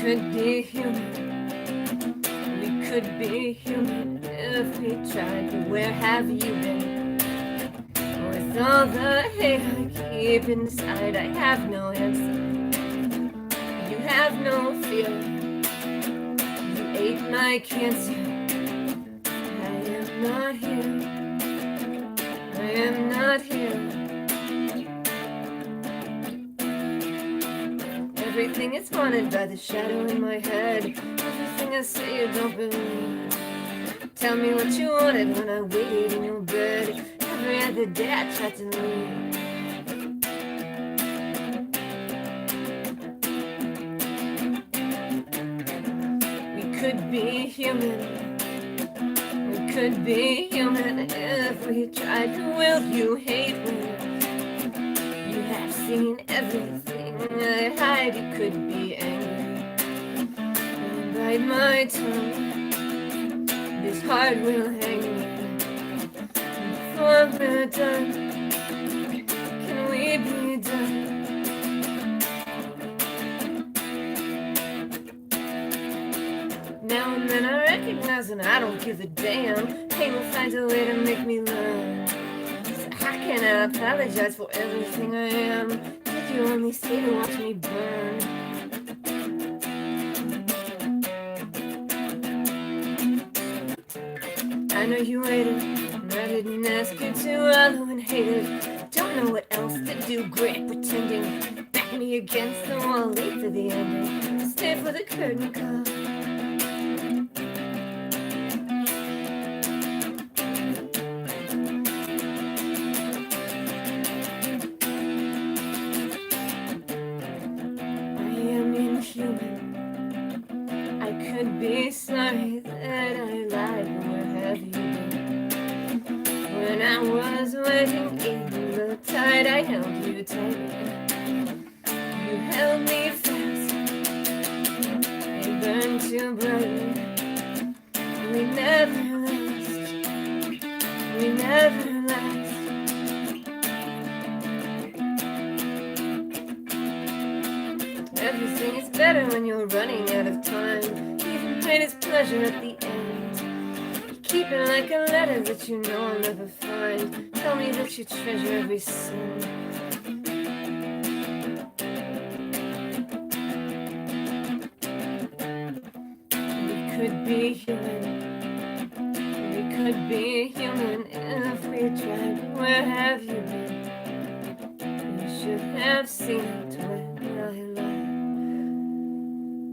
could be human. We could be human if we tried. But where have you been? With all the hate I keep inside, I have no answer. You have no fear. You ate my cancer. I am not here. I am not here. Everything is haunted by the shadow in my head. Everything I say you don't believe. Tell me what you wanted when I waited in your bed. Every other day I tried to leave. We could be human. We could be human if we tried. Will you hate me? You have seen everything I hide. You could be angry. Bite my tongue. This heart will hang me. Before we're done, can we be done? Now and then I recognize and I don't give a damn. Pain will find a way to make me learn. So how can I apologize for everything I am? Did you only stay to watch me burn? I know you waited, and I didn't ask you to wallow and hate it. Don't know what else to do, great pretending. Back me against the wall, late for the ending. Stay for the curtain call. Could be sorry that I lied. Where have you been? When I was waiting in the tide, I held you tight. You held me fast. It burned too bright. We never last. We never last. Everything is better when you're running out of time. Pain is pleasure at the end. You keep it like a letter that you know I'll never find. Tell me that you treasure every sin. We could be human. We could be human if we tried. Where have you been? You should have seen it when I lied.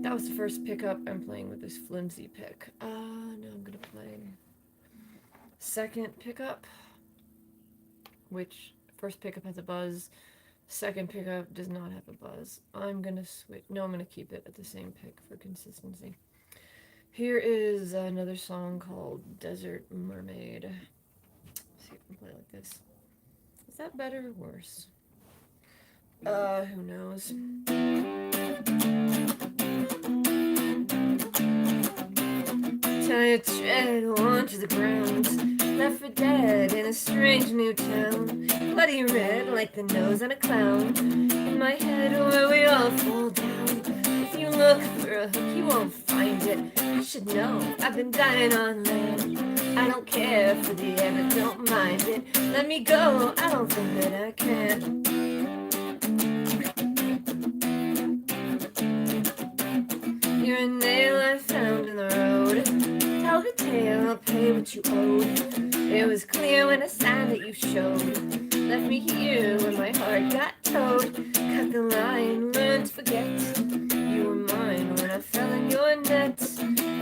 That was the first pickup. I'm playing with this flimsy pick. Now I'm gonna play second pickup, which first pickup has a buzz, second pickup does not have a buzz. I'm gonna switch. No, I'm gonna keep it at the same pick for consistency. Here is another song called Desert Mermaid. Let's see if I can play like this. Is that better or worse? Who knows? Tired tread onto the ground, left for dead in a strange new town. Bloody red like the nose on a clown. In my head where we all fall down. If you look for a hook you won't find it. You should know I've been dying on land. I don't care for the air but don't mind it. Let me go, I don't think that I can. You're a nail I found in the road. Tell the tale, I'll pay what you owed. It was clear when a sign that you showed. Left me here when my heart got towed. Cut the line, learned to forget. You were mine when I fell in your net.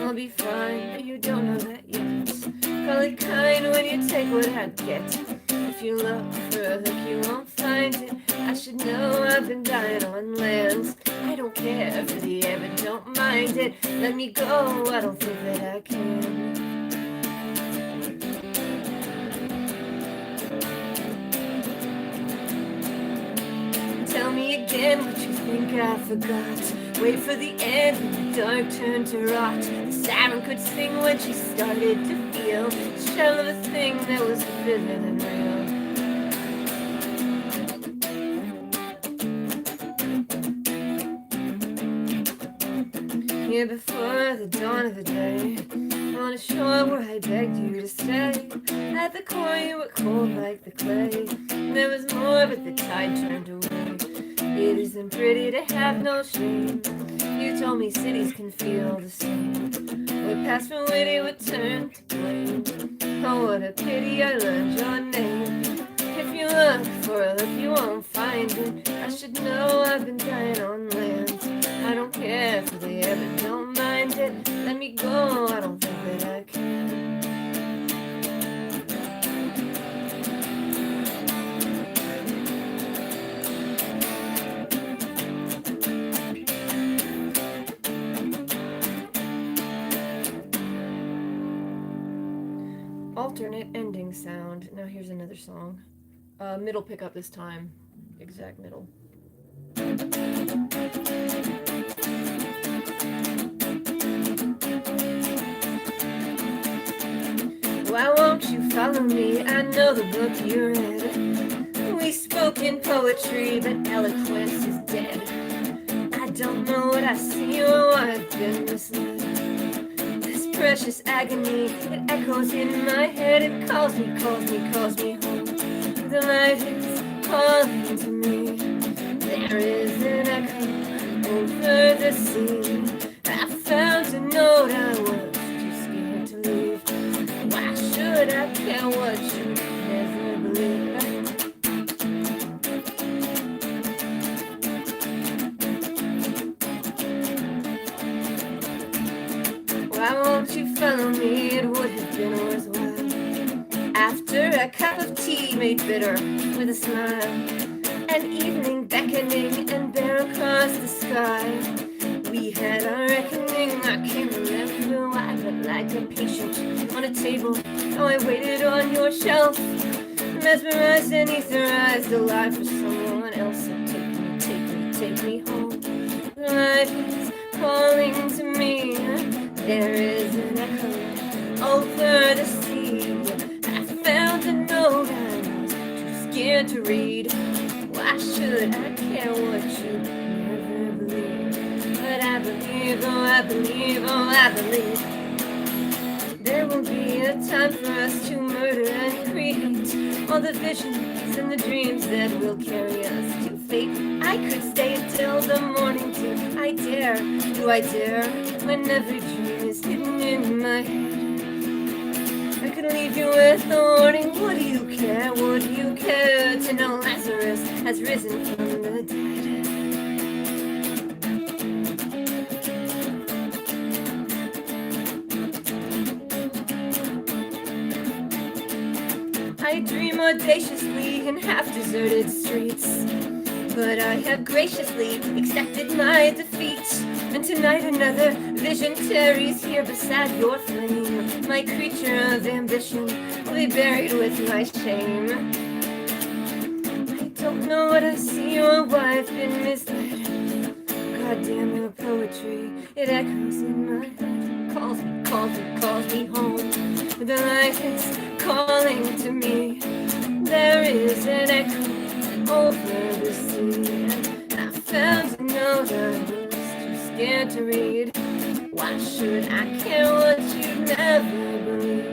I'll be fine, but you don't know that yet. Call it kind when you take what I get. If you look for a hook you won't find it. I should know I've been dying on land. I don't care for the air but don't mind it. Let me go, I don't think that I can. Tell me again what you think I forgot. Wait for the end when the dark turned to rot. The siren could sing when she started to feel the shell of a thing that was vivid and real. here before the dawn of the day, on a shore where I begged you to stay. At the core you were cold like the clay. There was more, but the tide turned away. It isn't pretty to have no shame. You told me cities can feel the same. What passed for witty would turn to blame. Oh, what a pity I learned your name. If you look for a look, you won't find it. I should know I've been dying on land. I don't care for the air, but don't mind it. Let me go, I don't think that I can. Alternate ending sound. Now here's another song. Middle pickup this time. Exact middle. Why won't you follow me? I know the book you read. We spoke in poetry, but eloquence is dead. I don't know what I see or why I've been misled. This precious agony, it echoes in my head. It calls me, calls me, calls me home. The light is calling to me. There is an echo over the sea. I found a note, I was too scared to leave. Why should I care what you never believe? Why won't you follow me? It would have been worthwhile. After a cup of tea made bitter with a smile, an evening beckoning and bare across the sky, we had our reckoning. I can't remember why, but like a patient on a table, oh, I waited on your shelf, mesmerized and etherized, alive for someone else. So take me, take me, take me home. The light is calling to me. There is an echo over the sea. I found a note I was too scared to read. Why should I care what you never believe? But I believe, oh I believe, oh I believe. There will be a time for us to murder and create all the visions and the dreams that will carry us to fate. I could stay until the morning dew. I dare, do I dare, when every dream is hidden in my head. I could leave you with a warning. What do you care? What do you care to know Lazarus has risen from the dead? I dream audaciously in half-deserted streets, but I have graciously accepted my defeat. And tonight another vision tarries here beside your flame. My creature of ambition will be buried with my shame. I don't know what I see or why I've been misled. Goddamn your poetry, it echoes in my head. Calls me, calls me, calls me home. The light is calling to me. There is an echo over the sea. I found a note I was too scared to read. Why should I care what you never believe?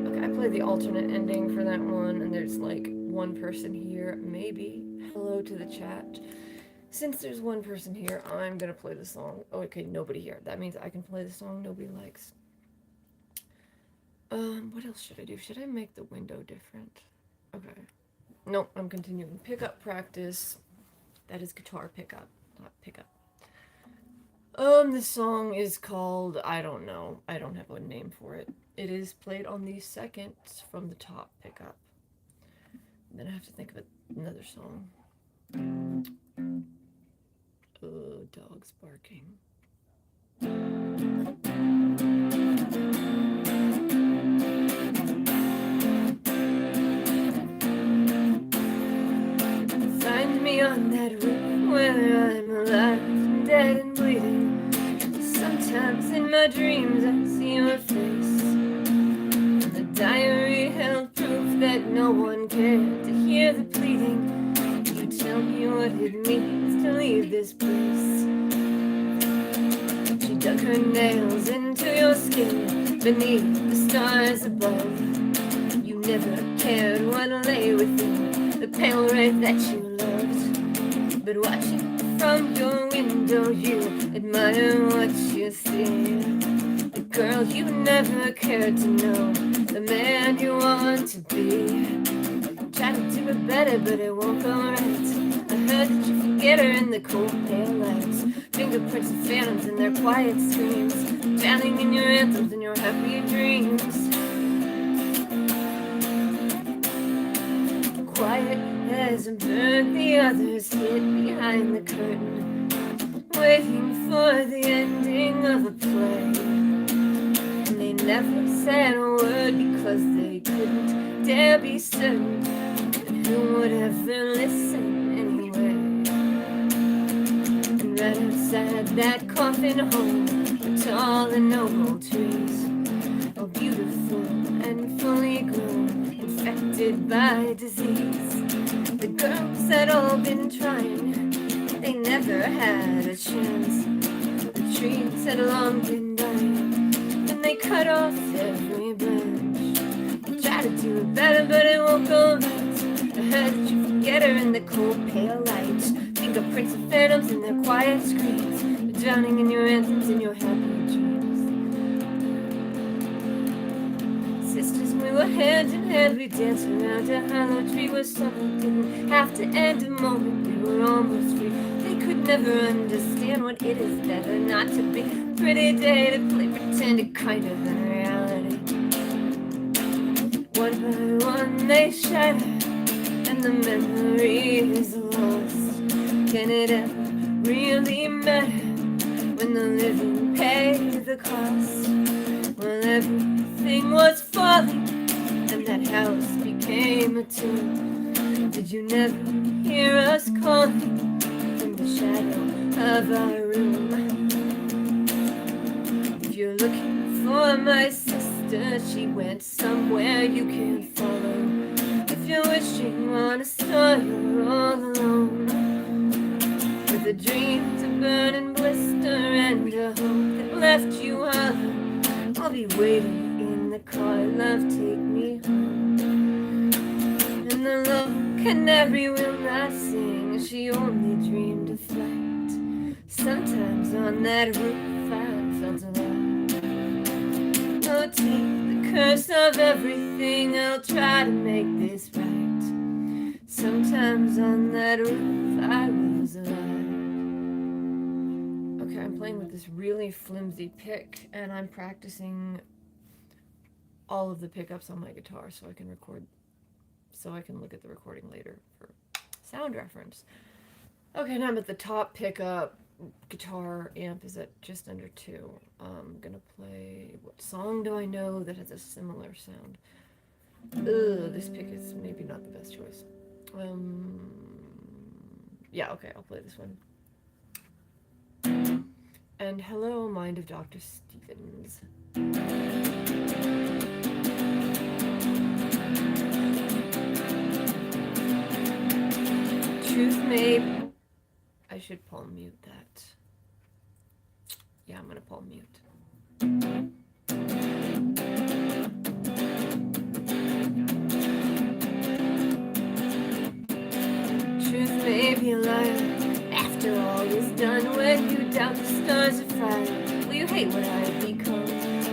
Okay, I played the alternate ending for that one, and there's like one person here. Maybe. Hello to the chat. Since there's one person here, I'm gonna play the song. Oh, okay, nobody here. That means I can play the song nobody likes. What else should I do? Should I make the window different? Okay. Nope, I'm continuing. Pickup practice. That is guitar pickup, not pickup. This song is called, I don't know. I don't have a name for it. It is played on the second from the top pickup. Then I have to think of another song. Oh, dogs barking. Find me on that room where I'm alive, dead and bleeding. Sometimes in my dreams I see your face. The diary held proof that no one cared to hear the pleading. You tell me what it means to leave this place. dug her nails into your skin beneath the stars above. You never cared what lay within the pale red that you loved. But watching from your window, you admire what you see. The girl you never cared to know, the man you want to be. Try to do it better, but it won't go right. I heard that you forget her in the cold pale lights. Fingerprints of phantoms in their quiet screams, drowning in your anthems and your happy dreams. Quiet as a bird, the others hid behind the curtain, waiting for the ending of a play. And they never said a word because they couldn't dare be certain. And who would ever listen anyway? And right outside that coffin home were tall and noble trees, all beautiful and fully grown, infected by disease. The girls had all been trying, they never had a chance. The trees had long been dying, and they cut off every branch. They try to do it better, but it won't go right. I heard that you forget her in the cold pale light. Fingerprints of phantoms in their quiet screams, drowning in your anthems and your happy dreams. Sisters, we were hand in hand, we danced around a hollow tree where summer didn't have to end a moment. We were almost free. They could never understand what it is better not to be. Pretty day to play pretend kinder than reality. One by one they shatter, and the memory is lost. Can it ever really matter when the living pay the cost? Well, everything was falling, and that house became a tomb. Did you never hear us calling from the shadow of our room? If you're looking for my sister, she went somewhere you can't follow. If you're wishing on a star, you're all alone, with a dream to burn and blister and a hope that left you hollow. I'll be waiting in the car, love, take me home. And the low canary will not sing, she only dreamed of flight. Sometimes on that roof I felt alive. Oh, take the curse of everything, I'll try to make this right. Sometimes on that roof I was alive. Okay, I'm playing with this really flimsy pick, and I'm practicing all of the pickups on my guitar so I can record, so I can look at the recording later for sound reference. Okay, now I'm at the top pickup. Guitar amp is at just under 2. I'm gonna play, what song do I know that has a similar sound? Ugh, this pick is maybe not the best choice. Yeah, okay, I'll play this one. And Hello, Mind of Dr. Stevens. Truth may... I should palm mute that. Yeah, I'm gonna palm mute. Truth may be a liar. After all is done, when you doubt the stars are fire, will you hate what I've become?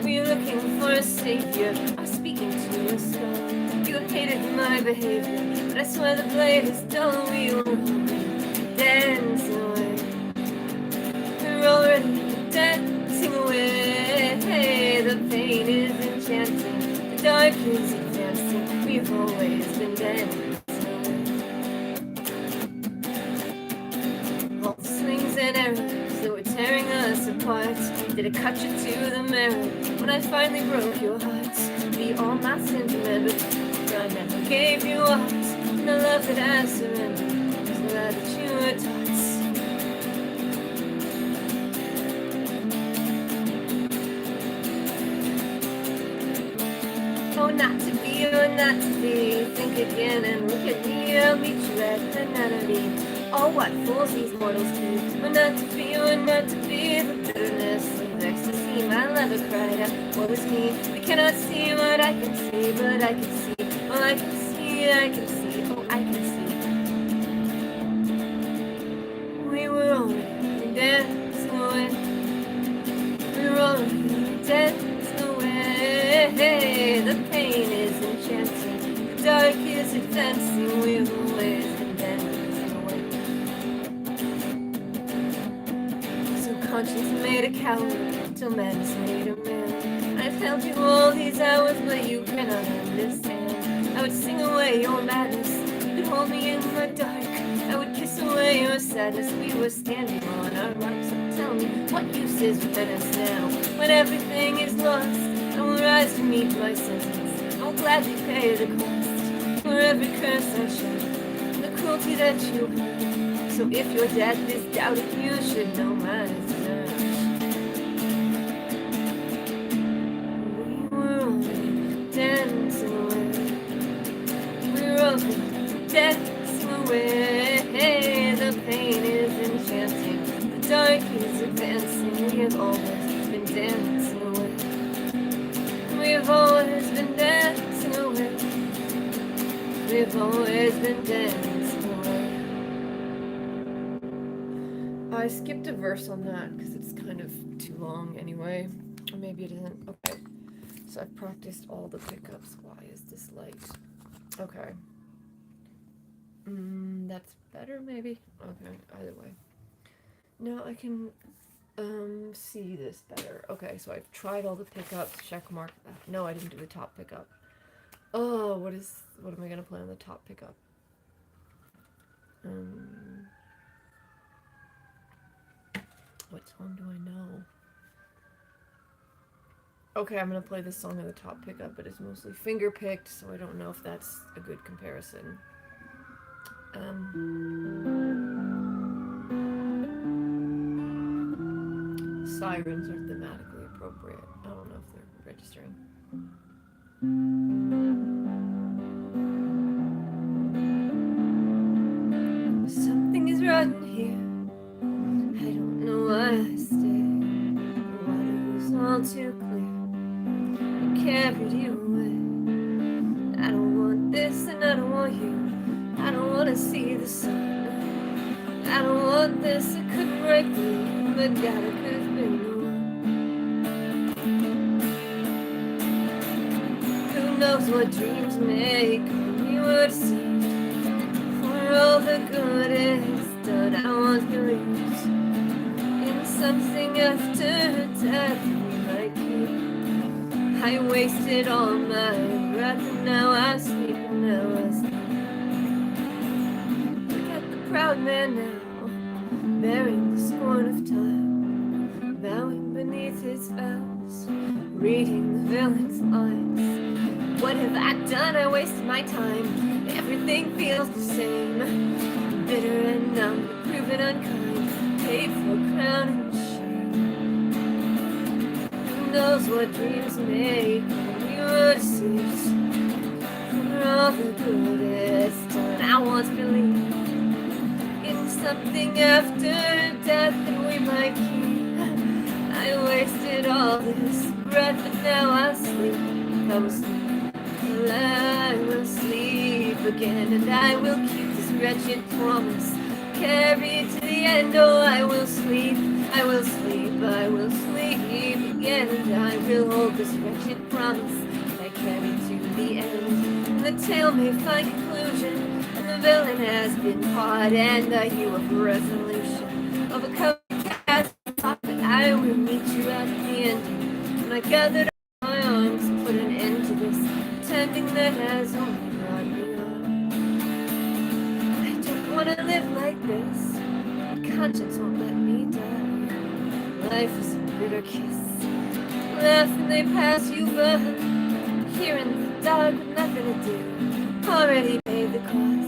Were you looking for a savior? I'm speaking to a skull. You hated my behavior, but I swear the blade is dull. We were dancing away. We're already dancing away. The pain is enchanting, the dark is advancing. We've always been dancing. And arrows that were tearing us apart, did it cut you to the marrow when I finally broke your heart? Be all my sentiment, but I never gave you up. And the love that I surrendered was the love that you were taught. Oh, not to be or not to be, think again and look at me. I'll meet you at the nunnery. Oh, what fools these mortals do. We're not to be, we're not to be, the bitterness of of ecstasy. My lover cried out, woe is me. We cannot see what I can see, but I can see. Oh, I can see, I can see, oh, I can see. We were only dancing away. We were only dancing away. The pain is enchanting. The dark is advancing. We've always been dancing away. So conscience made a coward till man's made a man. I've held you all these hours, but you cannot understand. I would sing away your madness. You could hold me in the dark. I would kiss away your sadness. We were standing on our marks. So tell me, what use is repentance now? When everything is lost, I will rise to meet my sentence. I will gladly pay the cost for every curse I shed, the cruelty that you had. So if your death is doubted, you should know mine is not. We were only dancing away. We were only dancing away. The pain is enchanting. The dark is advancing. We have always been dancing away. We have always been dancing away. We have always been dancing away. I skipped a verse on that because it's kind of too long anyway. Or maybe it isn't. Okay. So I've practiced all the pickups. Why is this light? Okay. That's better maybe? Okay, either way. Now I can see this better. Okay, so I've tried all the pickups, check mark. No, I didn't do the top pickup. Oh, what am I gonna play on the top pickup? What song do I know? Okay, I'm gonna play this song on the top pickup, but it's mostly finger picked, so I don't know if that's a good comparison. Sirens are thematically appropriate. I don't know if they're registering. Something is rotten here. I don't know why I stayed. The water was all too clear. I carried you away. I don't want this and I don't want you. I don't want to see the sun. I don't want this, it couldn't break me, but God, it could have been the one. Who knows what dreams make when you were deceived? For all the good it's done, I once believed in something after death we might keep. I wasted all my breath and now I sleep and now I sleep. Proud man now, bearing the scorn of time, bowing beneath his vows, reading the villain's lines. What have I done? I wasted my time. Everything feels the same, bitter and numb, proven unkind, paid for crown and shame. Who knows what dreams make when we were deceived? For all the good it's done, I once believed something after death that we might keep. I wasted all this breath and now I sleep. I will sleep. I will sleep again and I will keep this wretched promise. Carry it to the end. Oh, I will sleep. I will sleep. I will sleep again and I will hold this wretched promise. I carry to the end. And the tale may find conclusion. The villain has been caught and the hue of resolution of a cast thought that I will meet you at the end. And I gathered up my arms and put an end to this pretending that has only brought me on. I don't want to live like this. Conscience won't let me die. Life is a bitter kiss. Laugh and they pass you by. Here in the dark with nothing to do. Already paid the cost.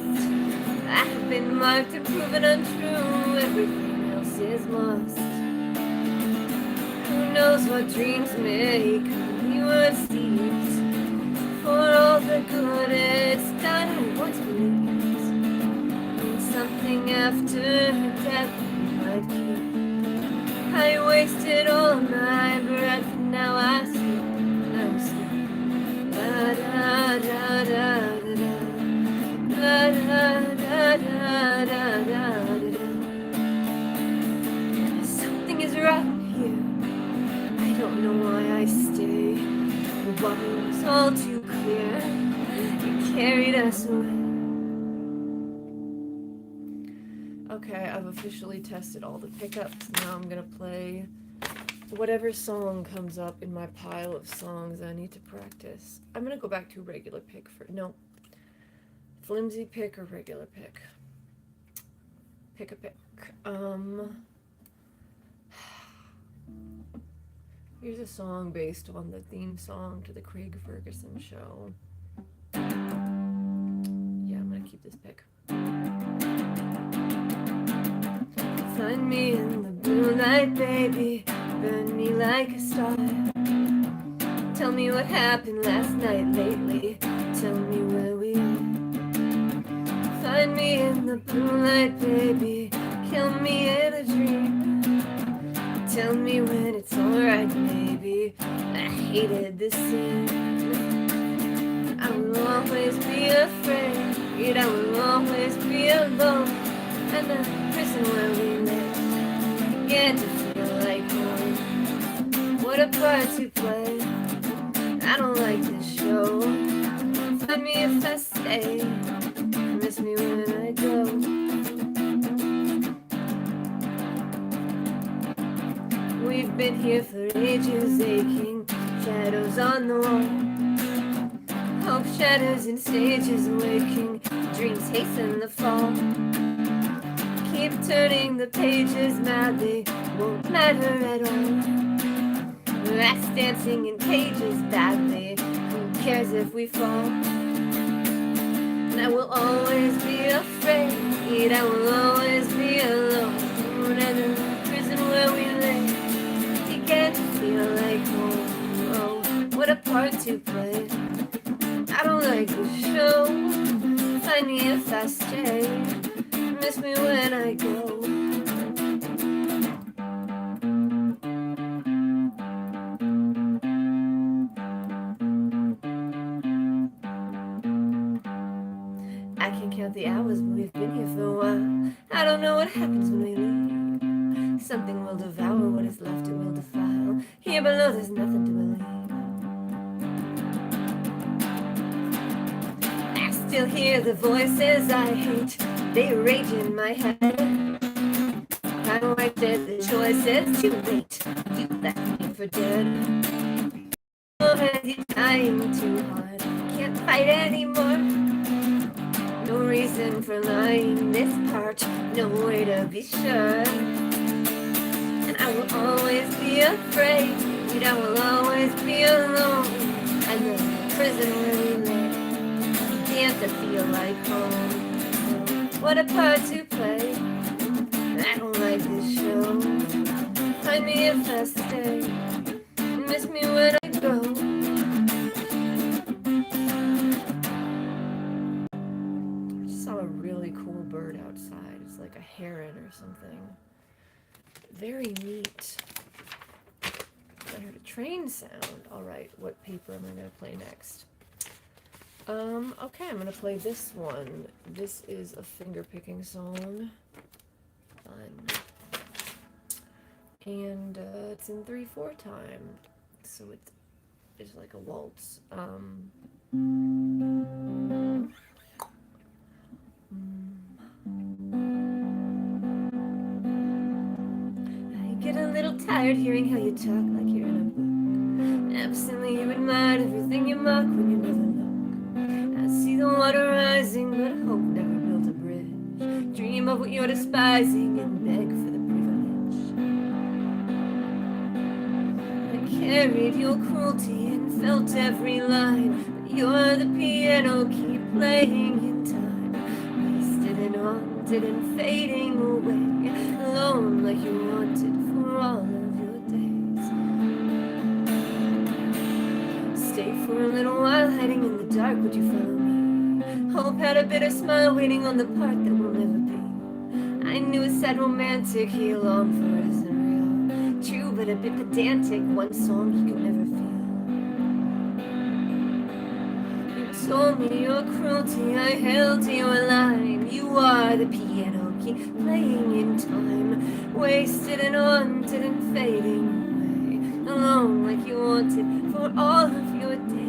I have been marked and proven untrue. Everything else is lost. Who knows what dreams make when you were deceived? For all the good it's done, I once believed in something after death we might keep. I wasted all my breath, now I sleep, now I sleep. Da da da da da da da da da da da. Something is rotten here. I don't know why I stay. The water was all too clear. It carried us away. Okay, I've officially tested all the pickups. Now I'm gonna play whatever song comes up in my pile of songs I need to practice. I'm gonna go back to regular pick for no. Flimsy pick or regular pick. Pick a pick. Here's a song based on the theme song to the Craig Ferguson show. Yeah, I'm gonna keep this pick. Find me in the blue light, baby. Burn me like a star. Tell me what happened last night lately. Tell me where we are. Find me in the blue light, baby. Kill me in a dream. Tell me when it's alright, baby. I hated this scene. I will always be afraid. I will always be alone. And the prison where we live. Get to feel like home. What a part to play. I don't like this show. Find me if I stay. Miss me when I go. We've been here for ages, aching shadows on the wall. Hope shatters in stages, waking dreams hasten the fall. Keep turning the pages madly, won't matter at all. Rats dancing in cages badly, who cares if we fall? And I will always be afraid, I will always be alone. And in the prison where we lay, you get to feel like home. Oh, what a part to play. I don't like the show. Find me if I stay. Miss me when I go. I can count the hours, but we've been here for a while. I don't know what happens when we leave. Something will devour what is left, it will defile. Here below there's nothing to believe. I still hear the voices I hate. They rage in my head. I wiped at the choices too late. You left me for dead. Oh, and you're dying too hard. Can't fight anymore. No reason for lying this part. No way to be sure. And I will always be afraid. I will always be alone. And the prison where we live. Can't feel like home. What a part to play. I don't like this show. Find me if I stay. Miss me when I go. I just saw a really cool bird outside. It's like a heron or something. Very neat. I heard a train sound. Alright, what paper am I going to play next? Okay, I'm gonna play this one. This is a finger-picking song. Fun. And, it's in 3/4 time. So it's like a waltz. I get a little tired hearing how you talk like you're in a book. Absently you admire everything you mock when you never look. I see the water rising, but hope never built a bridge. Dream of what you're despising and beg for the privilege. I carried your cruelty and felt every line, but you're the piano, keep playing in time. Wasted and haunted and fading away, alone like you wanted for all of your days. Stay for a little while, hiding in the dark, would you follow me? Hope had a bitter smile waiting on the part that will never be. I knew a sad romantic he longed for it isn't real. true but a bit pedantic. One song you could never feel. You told me your cruelty, I held to your line. You are the piano key playing in time, wasted and haunted and fading away, alone like you wanted for all of your days.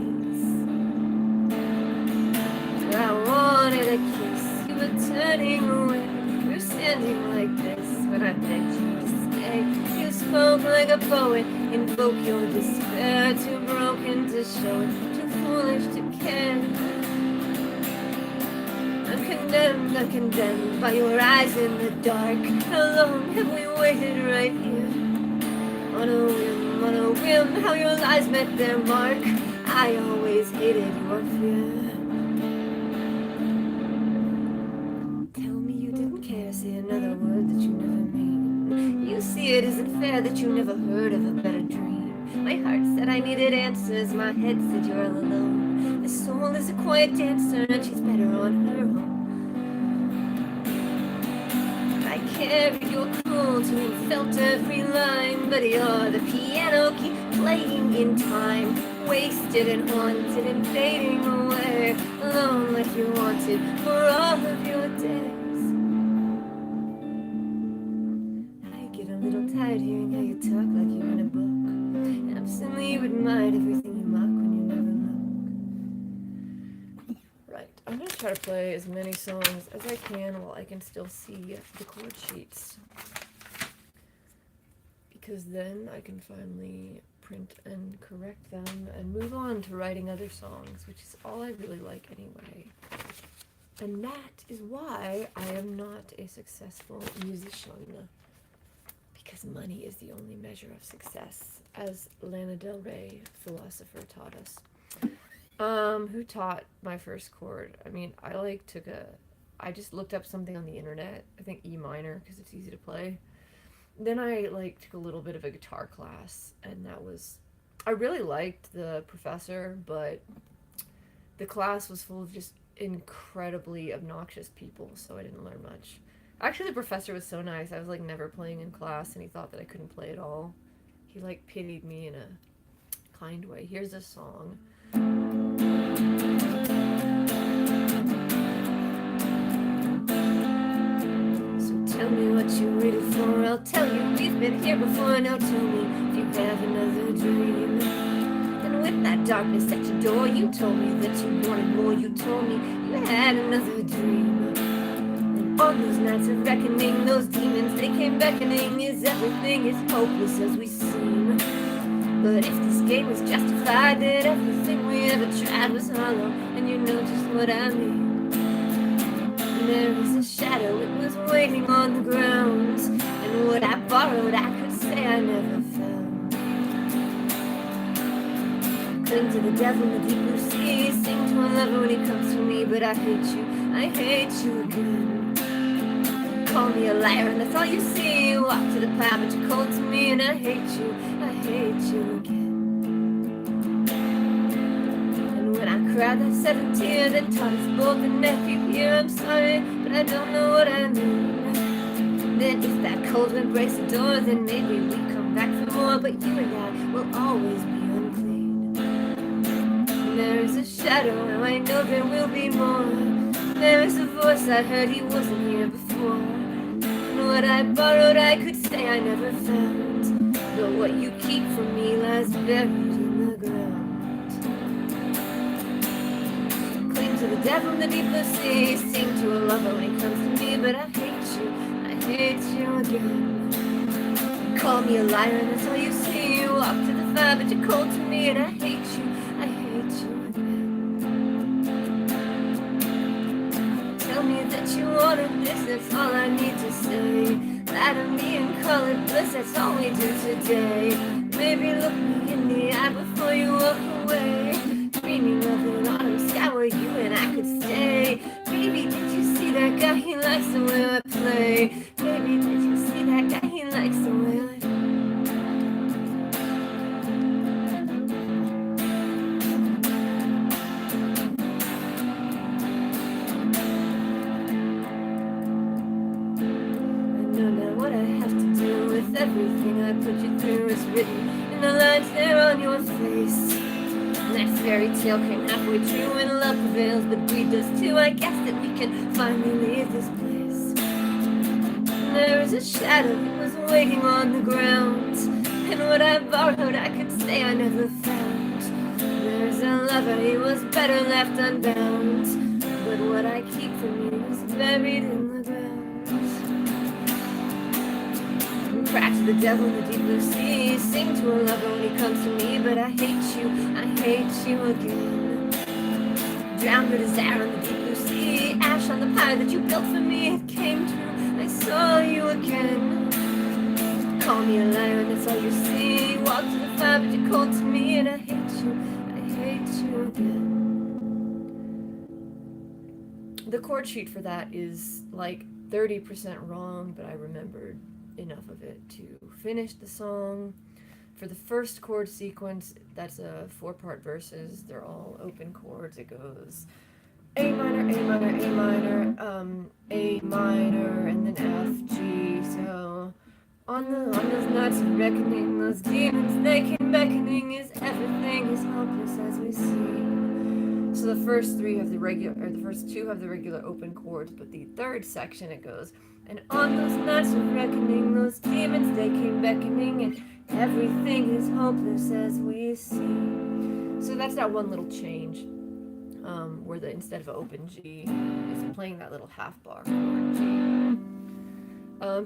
I wanted a kiss, you were turning away. You're standing like this when I begged you to stay. You spoke like a poet, invoke your despair. Too broken to show it, too foolish to care. I'm condemned by your eyes in the dark. How long have we waited right here? On a whim, how your lies met their mark. I always hated your fear. Tell me you didn't care, say another word that you never mean. You see it isn't fair that you never heard of a better dream. My heart said I needed answers, my head said you're all alone. The soul is a quiet dancer and she's better on her own. I carried your cruelty and felt every line, but you're the piano key playing in time, wasted and haunted and fading away, alone like you wanted for all of your days. I get a little tired hearing how you talk like you're in a book. Absently you admired everything you mock when you never look. Right, I'm gonna try to play as many songs as I can while I can still see the chord sheets, because then I can finally print and correct them and move on to writing other songs, which is all I really like anyway. And that is why I am not a successful musician, because money is the only measure of success, as Lana Del Rey, philosopher, taught us. Who taught my first chord? I mean, I just looked up something on the internet, I think E minor, because it's easy to play. Then I took a little bit of a guitar class, and I really liked the professor, but the class was full of just incredibly obnoxious people, so I didn't learn much. Actually, the professor was so nice. I was never playing in class, and he thought that I couldn't play at all. He pitied me in a kind way. Here's a song. Tell me what you're waiting for, I'll tell you we've been here before. Now tell me if you have another dream. And with that darkness at your door, you told me that you wanted more. You told me you had another dream. And on those nights of reckoning, those demons, they came beckoning. Is everything as hopeless as we seem? But if this game was justified, then everything we ever tried was hollow. And you know just what I mean. There is a shadow, it was waiting on the ground, and what I borrowed I could say I never found. Cling to the devil in the deep blue sea, sing to a lover when he comes for me, but I hate you again. Call me a liar and that's all you see, walk to the path but you're cold to me, and I hate you again. I cried that seven tears that taught us both the nephew here. I'm sorry, but I don't know what I mean. Then if that cold wind breaks the door, then maybe we come back for more. But you and I will always be unclean. And there is a shadow, now I know there will be more. There is a voice I heard, he wasn't here before. And what I borrowed I could say I never found. But what you keep from me lies buried in the ground. To the devil in the deep blue sea, sing to a lover when he comes to me, but I hate you again. Call me a liar and that's all you see, you walk to the fire but you're cold to me, and I hate you again. Tell me that you wanted this, that's all I need to say. Lie to me and call it bliss, that's all we do today. Maybe look me in the eye before you walk away. Dreaming of an autumn sky where you and I could stay. Baby, did you see that guy? He likes the way I play. Baby, did you see that guy? He likes the way I play. I know now what I have to do with truth. Everything I put you through is written in the lines there on your face. And that fairy tale came halfway true, and love prevails, but greed does too. I guess that we can finally leave this place. And there is a shadow that was waiting on the ground, and what I borrowed I could say I never found. There's a lover, he was better left unbound, but what I keep from you is buried in the ground. Crack to the devil in the deep blue sea. Sing to a lover when he comes to me, but I hate you again. Drowned your desire on the deep blue sea. Ash on the pie that you built for me. It came true, I saw you again. Call me a liar and that's all you see. Walk to the fire but you're cold to me, and I hate you again. The chord sheet for that is like 30% wrong, but I remembered enough of it to finish the song. For the first chord sequence, that's a 4-part verses. They're all open chords. It goes A minor, A minor, A minor, A minor, and then F, G. So on those nights of reckoning, those demons they came beckoning. Is everything as hopeless as we see? So the first two have the regular open chords, but the third section it goes, and on those nights of reckoning, those demons they came beckoning, and everything is hopeless as we see. So that's that one little change, where instead of an open G, is playing that little half bar chord G.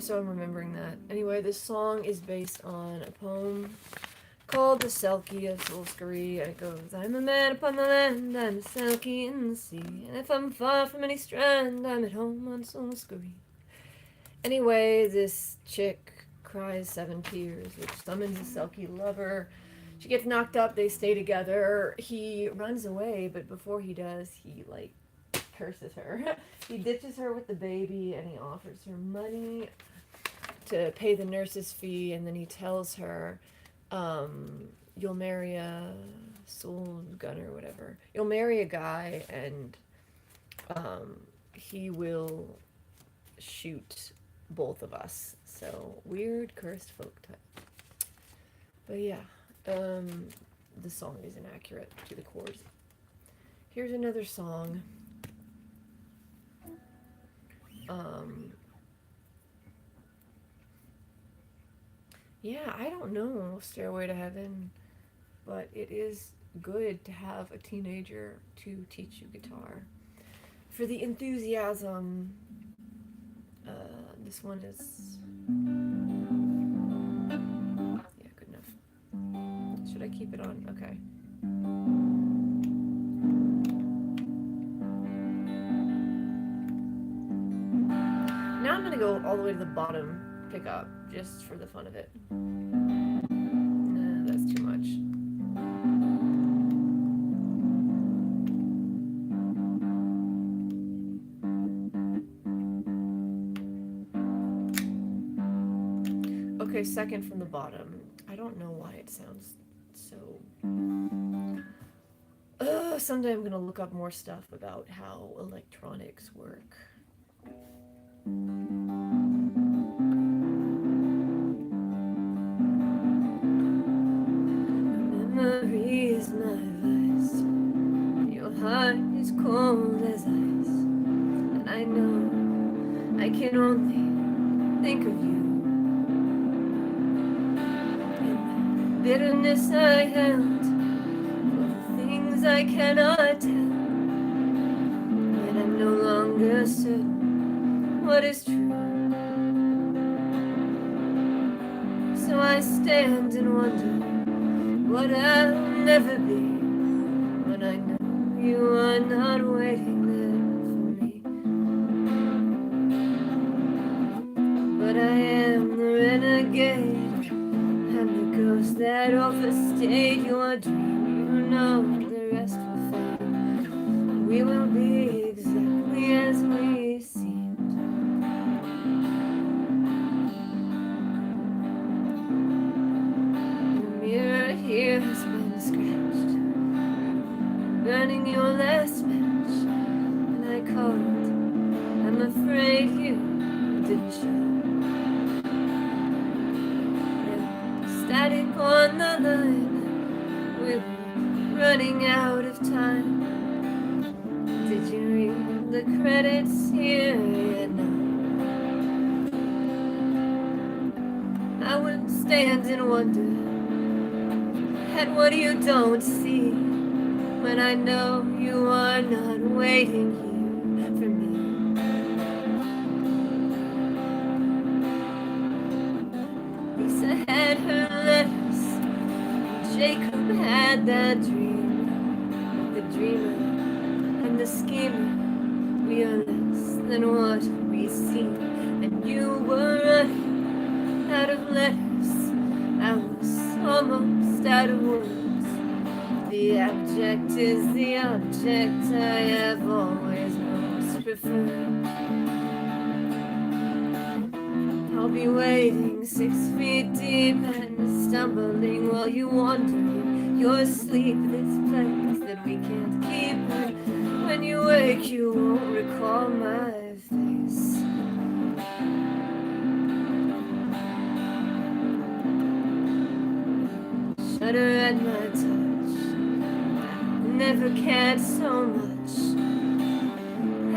So I'm remembering that. Anyway, this song is based on a poem called The Selkie of Solskjaer, and it goes, I'm a man upon the land, I'm a Selkie in the sea, and if I'm far from any strand, I'm at home on Solskjaer. Anyway, this chick cries 7 tears, which summons a Selkie lover. She gets knocked up, they stay together. He runs away, but before he does, he, curses her. He ditches her with the baby, and he offers her money to pay the nurse's fee, and then he tells her, you'll marry a soul gunner or whatever. You'll marry a guy, and he will shoot both of us. So, weird, cursed folk type. But yeah, the song is inaccurate to the chords. Here's another song. Yeah, I don't know Stairway to Heaven, but it is good to have a teenager to teach you guitar. For the enthusiasm, this one is... yeah, good enough. Should I keep it on? Okay. Now I'm gonna go all the way to the bottom pickup, just for the fun of it. Nah, that's too much. Okay, second from the bottom. I don't know why it sounds so... someday I'm gonna look up more stuff about how electronics work. Memory is my vice. Your heart is cold as ice, and I know I can only think of you. In the bitterness I held for the things I cannot tell, and I'm no longer certain what is true. So I stand and wonder what I'll never be, when I know you are not waiting there for me. But I am the renegade, I'm the ghost that overstayed your dream. You know the rest will fade, we will be exactly as we seemed. The mirror here has been scratched, burning your last match, and I called. I'm afraid you didn't show. ink on the line. We were running out of time. Did you read the credits here? Yeah, no. I would stand and wonder at what you don't see, when I know you are not waiting here for me. Lisa had her letters, Jacob had that dream. The dreamer and the schemer, we are less than what we seem. And you were running out of letters, I was almost out of words. The abject is the object I have always most preferred. I'll be wading 6 feet deep and stumbling while you wander your sleep. This place that we can't keep. When you wake, you won't recall my face. Shudder at my touch. Never cared so much.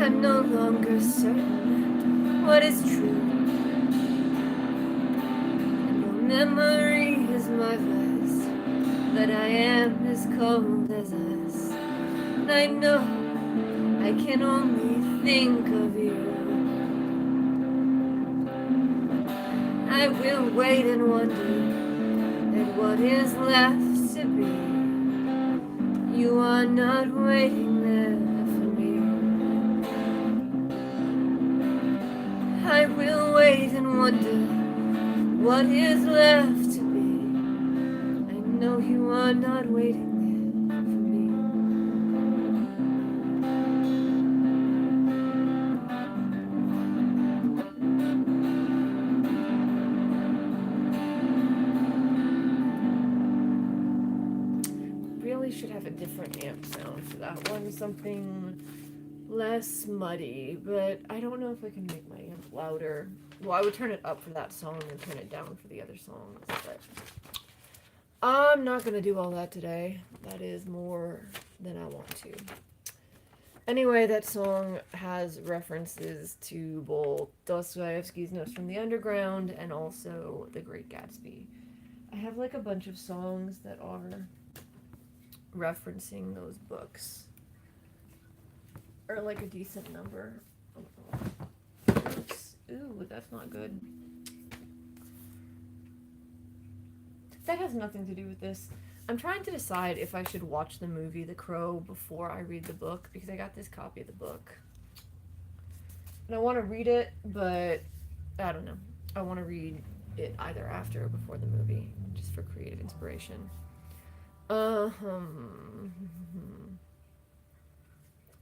I'm no longer certain what is true. And your memory is my vice, but I am as cold as ice. And I know I can only think of you. I will wait and wonder at what is left to be. You are not waiting there for me. I will wait and wonder what is left to be. I know you are not waiting there for me. Really should have a different amp sound for that one, something less muddy, but I don't know if I can make my amp louder. Well, I would turn it up for that song and turn it down for the other songs, but I'm not going to do all that today. That is more than I want to. Anyway, that song has references to both Dostoevsky's Notes from the Underground and also The Great Gatsby. I have like a bunch of songs that are referencing those books, or like a decent number. Oops. Ooh, that's not good. That has nothing to do with this. I'm trying to decide if I should watch the movie The Crow before I read the book, because I got this copy of the book and I want to read it, but I don't know. I want to read it either after or before the movie, just for creative inspiration. What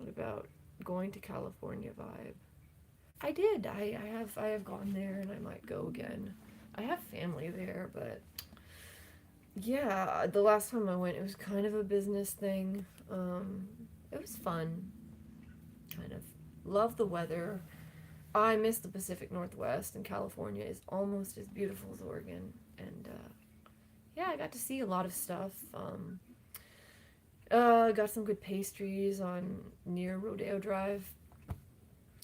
about going to California vibe? I did. I have gone there, and I might go again. I have family there, but yeah, the last time I went, it was kind of a business thing. It was fun. Kind of. Love the weather. I miss the Pacific Northwest, and California is almost as beautiful as Oregon. And yeah, I got to see a lot of stuff. Got some good pastries on near Rodeo Drive.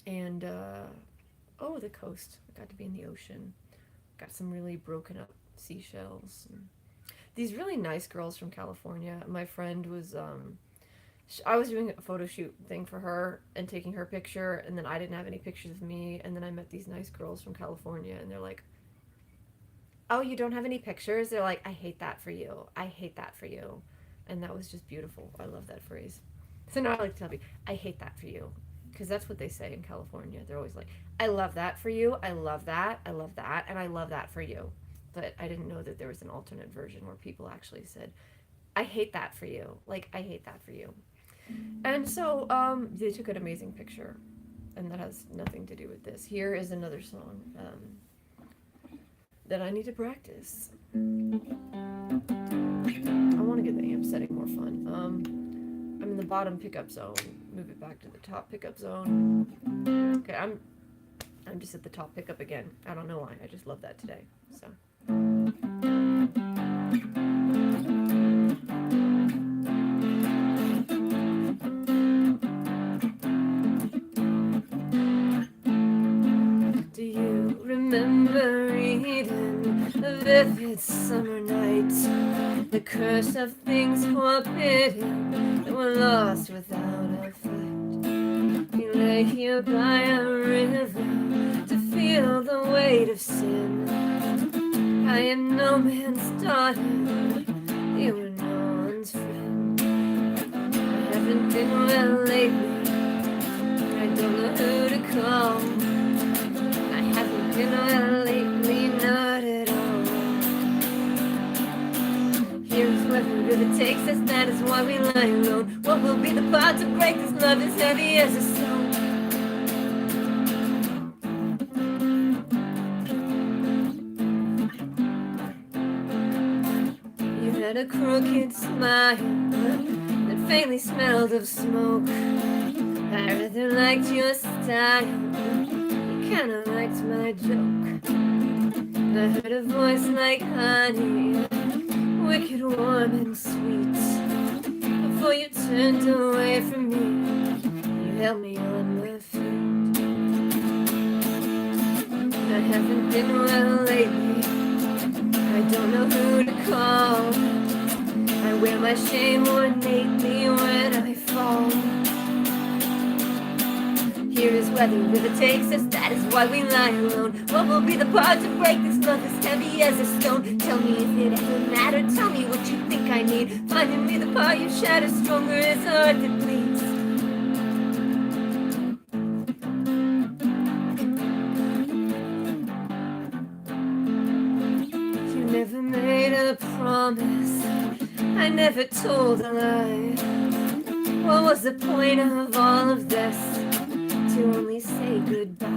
And the coast. I got to be in the ocean. Got some really broken up seashells. And these really nice girls from California. My friend was I was doing a photo shoot thing for her and taking her picture, and then I didn't have any pictures of me, and then I met these nice girls from California, and they're like, "Oh, you don't have any pictures?" They're like, "I hate that for you. I hate that for you." And that was just beautiful. I love that phrase. So now I like to tell people, "I hate that for you." Because that's what they say in California. They're always like, "I love that for you. I love that. I love that. And I love that for you." But I didn't know that there was an alternate version where people actually said, "I hate that for you." Like, "I hate that for you." And so they took an amazing picture. And that has nothing to do with this. Here is another song that I need to practice. I want to get the amp setting more fun. I'm in the bottom pickup zone. Move it back to the top pickup zone. Okay, I'm just at the top pickup again. I don't know why. I just love that today. So vivid summer night, the curse of things forbidden that were lost without a fight. You lay here by a river to feel the weight of sin. I am no man's daughter, you were no one's friend. I haven't been well lately, I don't know who to call. I haven't been well lately, not at all. Here's where the river takes us, that is why we lie alone. What will be the part to break this love as heavy as a stone? You had a crooked smile that faintly smelled of smoke. I rather liked your style, you kinda liked my joke. I heard a voice like honey, wicked warm and sweet. Before you turned away from me, you held me on my feet. I haven't been well lately, I don't know who to call. I wear my shame ornately when I fall. Here is where the river takes us, that is why we lie alone. What will be the part to break this love as heavy as a stone? Tell me if it ever mattered, tell me what you think I need. Finding me the part you shatter stronger as heart that bleeds. You never made a promise, I never told a lie. What was the point of all of this? To only say goodbye.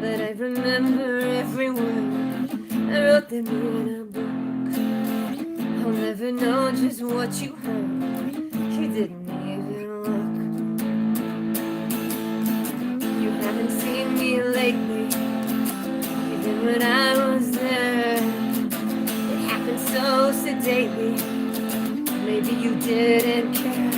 But I remember every word, I wrote them in a book. I'll never know just what you heard, you didn't even look. You haven't seen me lately, even when I was there. It happened so sedately, maybe you didn't care.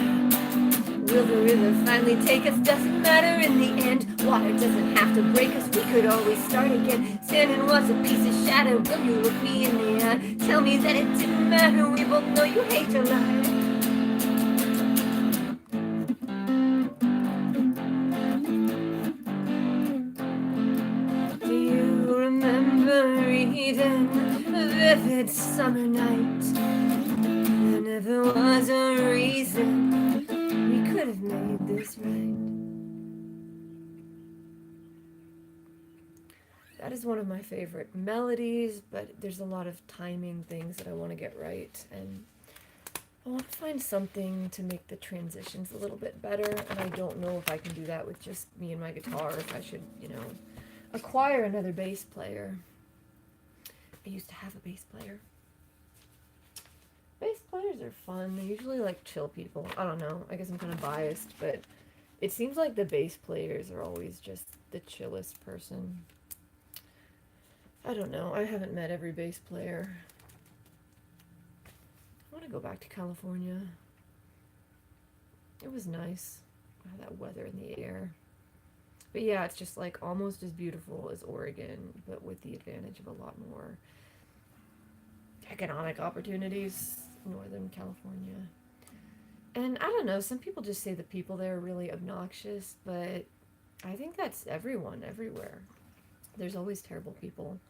Will the river finally take us? Doesn't matter in the end. Water doesn't have to break us, we could always start again. Standing was a piece of shadow, will you look me in the eye? Tell me that it didn't matter, we both know you hate to lie. Do you remember reading a vivid summer night? There never was a reason could have made this right. That is one of my favorite melodies, but there's a lot of timing things that I want to get right, and I want to find something to make the transitions a little bit better, and I don't know if I can do that with just me and my guitar, if I should, acquire another bass player. I used to have a bass player. Bass players are fun. They're usually like chill people. I don't know. I guess I'm kind of biased, but it seems like the bass players are always just the chillest person. I don't know. I haven't met every bass player. I want to go back to California. It was nice. That weather in the air. But yeah, it's just like almost as beautiful as Oregon, but with the advantage of a lot more economic opportunities. Northern California. And I don't know, some people just say the people there are really obnoxious, but I think that's everyone, everywhere. There's always terrible people.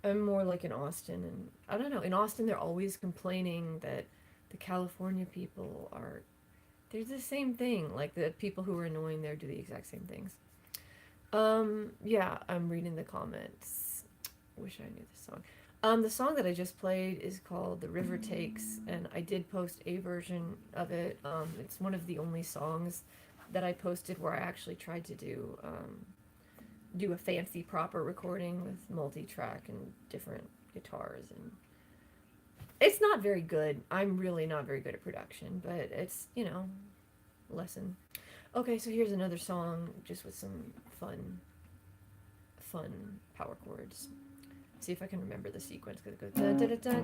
I'm more like in Austin, and I don't know, in Austin they're always complaining that the California people they're the same thing. Like the people who are annoying there do the exact same things. Yeah, I'm reading the comments. Wish I knew this song. The song that I just played is called The River Takes, and I did post a version of it. It's one of the only songs that I posted where I actually tried to do a fancy proper recording with multi-track and different guitars, and it's not very good. I'm really not very good at production, but it's, lesson. Okay, so here's another song just with some fun power chords. See if I can remember the sequence, because it goes da da da da,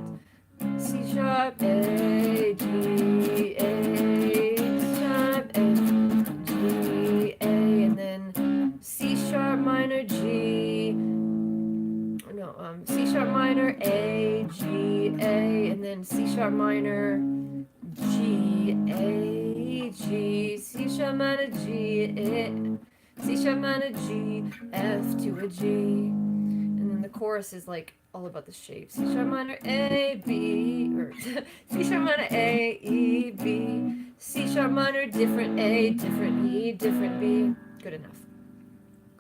C sharp A G A sharp A G A, and then C sharp minor G. No, C sharp minor, A, G, A, and then C sharp minor, G, A, G, C sharp minor, G, A, C sharp minor, G, F to a G. And then the chorus is like all about the shape. C sharp minor, A, B, or C sharp minor, A, E, B, C sharp minor, different A, different E, different B. Good enough.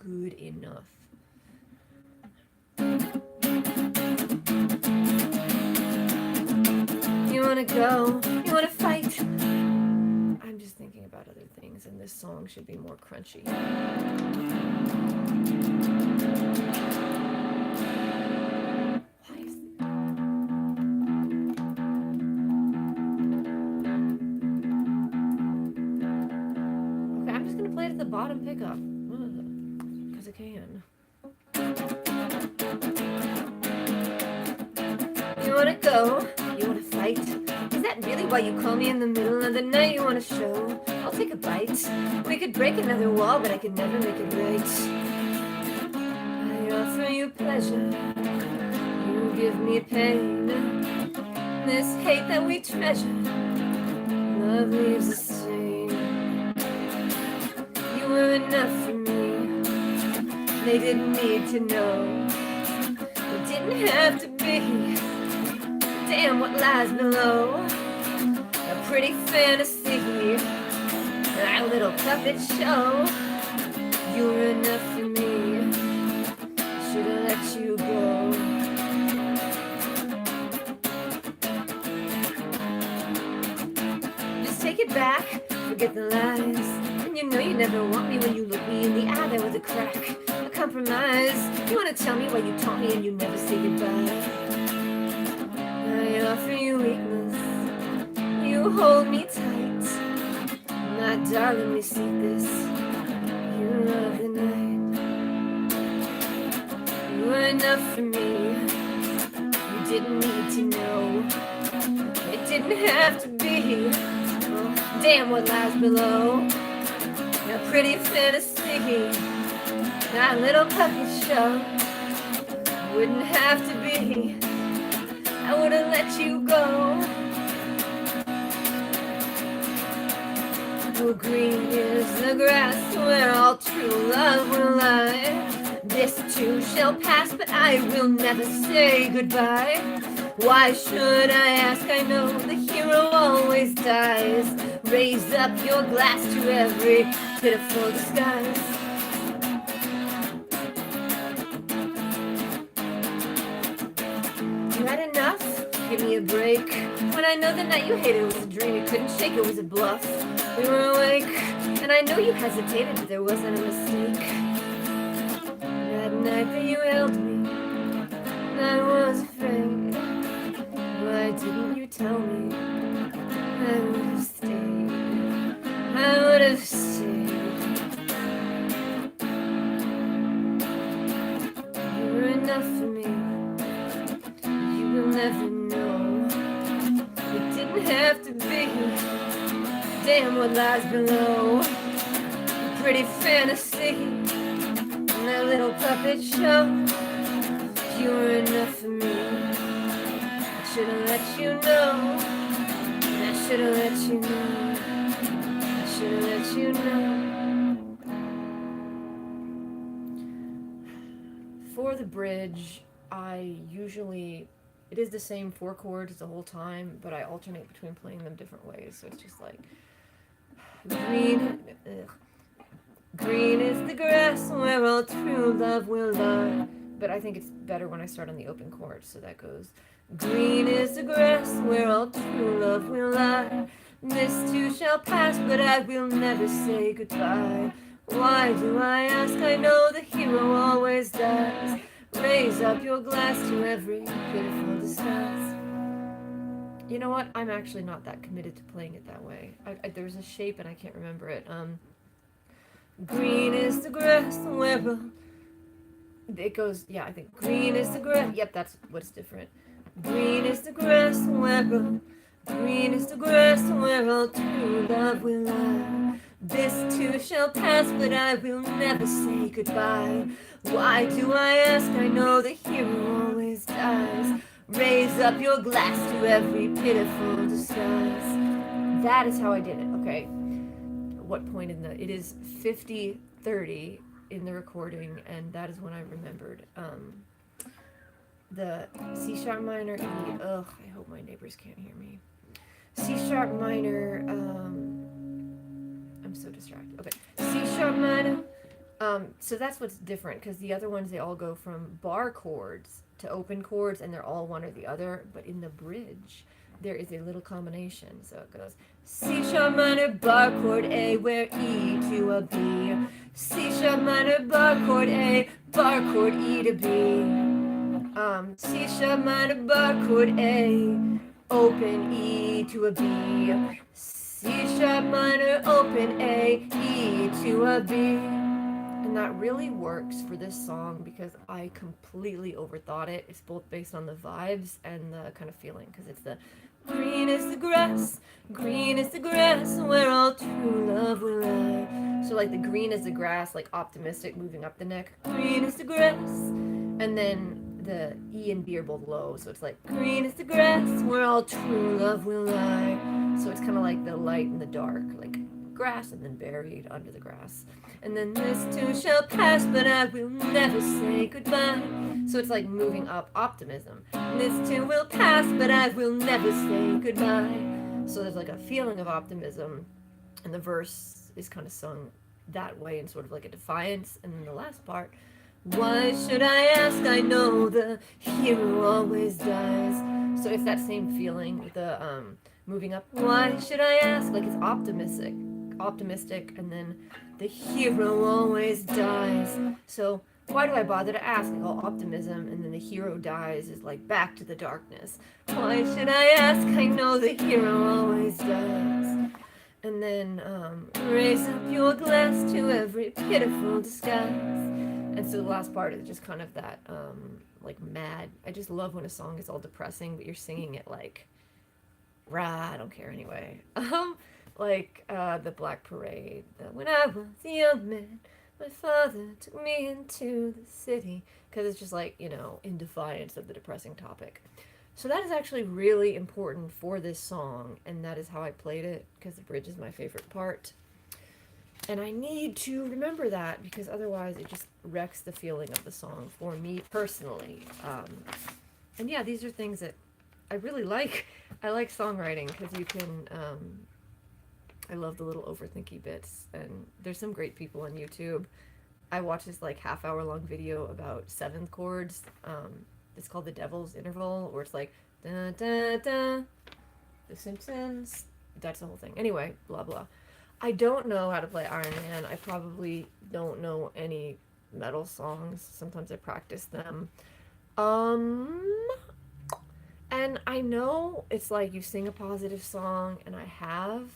Good enough. You wanna go, you wanna fight. I'm just thinking about other things, and this song should be more crunchy. Why is it? Okay, I'm just gonna play it at the bottom pickup, because I can. You wanna go? You wanna fight? Is that really why you call me in the middle of the night? You wanna show? I'll take a bite. We could break another wall, but I could never make it right. I offer you pleasure. You give me pain. This hate that we treasure. Love leaves a stain. You were enough for me. They didn't need to know. It didn't have to be. Damn what lies below. A pretty fantasy. A little puppet show. You were enough for me. Should've let you go. Just take it back. Forget the lies. And you know you never want me when you look me in the eye. There was a crack. A compromise. You wanna tell me why you taught me and you never say goodbye. I offer you weakness, you hold me tight. My darling, we seek this, you love the night. You were enough for me, you didn't need to know. It didn't have to be, oh, damn what lies below. A pretty fantasy, that little puppet show. Wouldn't have to be, I would've let you go. Oh, green is the grass where all true love will lie. This too shall pass, but I will never say goodbye. Why should I ask? I know the hero always dies. Raise up your glass to every pitiful disguise. You had enough? Give me a break. When I know the night you hated was a dream you couldn't shake, it was a bluff. We were awake, and I know you hesitated, but there wasn't a mistake. That night that you held me, I was afraid. Why didn't you tell me? I would have stayed. I would have stayed. You were enough for me. You will never know. It didn't have to be. Damn what lies below. A pretty fantasy. And that little puppet show. You were enough for me. I should've let you know. I should've let you know. I should've let you know. For the bridge, I usually, it is the same 4 chords the whole time, but I alternate between playing them different ways. So it's just like, green is the grass where all true love will lie. But I think it's better when I start on the open chord, so that goes, green is the grass where all true love will lie. This too shall pass, but I will never say goodbye. Why do I ask? I know the hero always dies. Raise up your glass to every pitiful disguise. You know what? I'm actually not that committed to playing it that way. There's a shape and I can't remember it. Green is the grass where it goes, yeah, I think green is the grass. Yep, that's what's different. Green is the grass where green is the grass where all true love will lie. This too shall pass, but I will never say goodbye. Why do I ask? I know the hero always dies. Raise up your glass to every pitiful disguise. That is how I did it, okay? What point in the... It is 50:30 in the recording, and that is when I remembered. The C sharp minor E. Ugh, I hope my neighbors can't hear me. C sharp minor, I'm so distracted. Okay, C sharp minor. So that's what's different, because the other ones, they all go from bar chords to open chords, and they're all one or the other. But in the bridge, there is a little combination. So it goes C sharp minor, bar chord A, where E to a B. C sharp minor, bar chord A, bar chord E to B. C sharp minor, bar chord A, open E to a B. C sharp minor, open A, E to a B. And that really works for this song because I completely overthought it. It's both based on the vibes and the kind of feeling, because it's the green is the grass, where all true love will lie. So like the green is the grass, like optimistic, moving up the neck. Green is the grass, and then the E and B are both low, so it's like green is the grass where all true love will lie. So it's kind of like the light and the dark, like grass and then buried under the grass. And then this too shall pass, but I will never say goodbye. So it's like moving up optimism. This too will pass, but I will never say goodbye. So there's like a feeling of optimism, and the verse is kind of sung that way in sort of like a defiance. And then the last part, why should I ask? I know the hero always dies. So it's that same feeling with the moving up. Why should I ask? Like it's optimistic, and then the hero always dies. So why do I bother to ask? Like all optimism, and then the hero dies is like back to the darkness. Why should I ask? I know the hero always dies. And then raise up your glass to every pitiful disguise. And so the last part is just kind of that, like mad. I just love when a song is all depressing, but you're singing it like, rah, I don't care anyway. Like the Black Parade. When I was a young man, my father took me into the city. Because it's just like, you know, in defiance of the depressing topic. So that is actually really important for this song, and that is how I played it, because the bridge is my favorite part. And I need to remember that, because otherwise it just wrecks the feeling of the song for me personally. And yeah, these are things that I really like. I like songwriting because you can, I love the little overthinky bits, and there's some great people on YouTube. I watched this like half-hour long video about seventh chords. It's called The Devil's Interval, where it's like, da da da, The Simpsons. That's the whole thing. Anyway, blah blah. I don't know how to play Iron Man. I probably don't know any metal songs. Sometimes I practice them. And I know it's like you sing a positive song, and I have,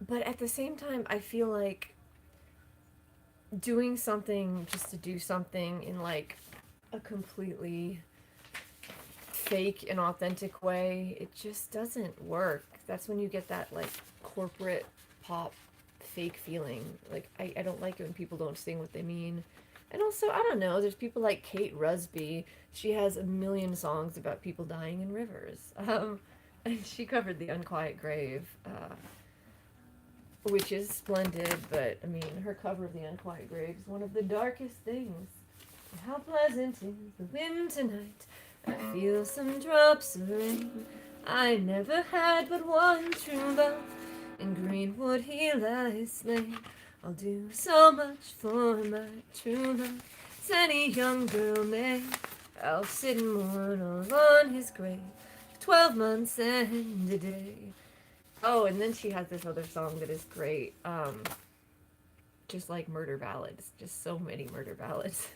but at the same time, I feel like doing something just to do something in like a completely fake and authentic way, it just doesn't work. That's when you get that like corporate pop fake feeling. Like I don't like it when people don't sing what they mean. And also, I don't know, there's people like Kate Rusby. She has a million songs about people dying in rivers. And she covered The Unquiet Grave, which is splendid, but I mean, her cover of The Unquiet Grave is one of the darkest things. How pleasant is the wind tonight. I feel some drops of rain. I never had but one true love. In greenwood he lies slain. I'll do so much for my true love as any young girl may. I'll sit and mourn all on his grave 12 months and a day. Oh, and then she has this other song that is great. Just like murder ballads. Just so many murder ballads.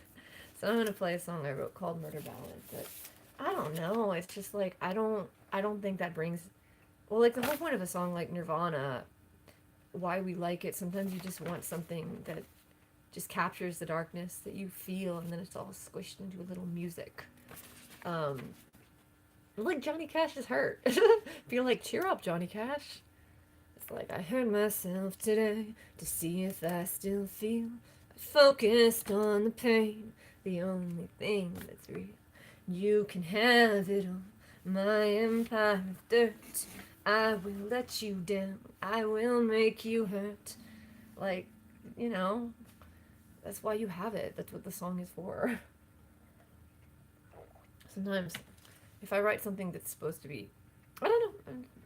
So I'm gonna play a song I wrote called Murder Ballad, but I don't know. It's just like I don't think that brings, well, like the whole point of a song like Nirvana, why we like it. Sometimes you just want something that just captures the darkness that you feel, and then it's all squished into a little music. Like Johnny Cash is hurt. Feel like cheer up, Johnny Cash. It's like I hurt myself today to see if I still feel. I focused on the pain, the only thing that's real. You can have it all, my empire of dirt. I will let you down, I will make you hurt. Like, you know, that's why you have it. That's what the song is for. Sometimes, if I write something that's supposed to be, I don't know,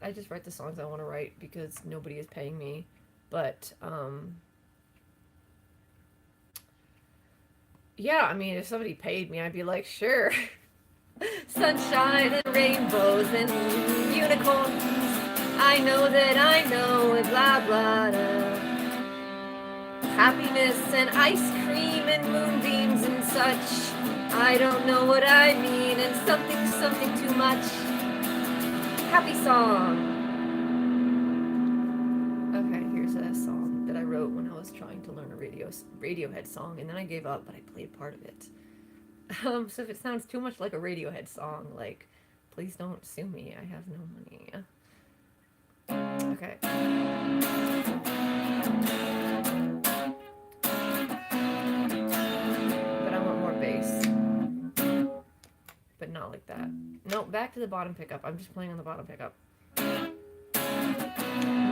I just write the songs I want to write because nobody is paying me. But, yeah, I mean, if somebody paid me, I'd be like, sure. Sunshine and rainbows and unicorns. I know that I know it, blah, blah, blah. Happiness and ice cream and moonbeams and such. I don't know what I mean, and something too much. Happy song. Okay, here's a song that I wrote when I was trying to learn a Radiohead song, and then I gave up, but I played part of it. So if it sounds too much like a Radiohead song, like, please don't sue me. I have no money. Okay. But I want more bass. But not like that. No, back to the bottom pickup. I'm just playing on the bottom pickup. You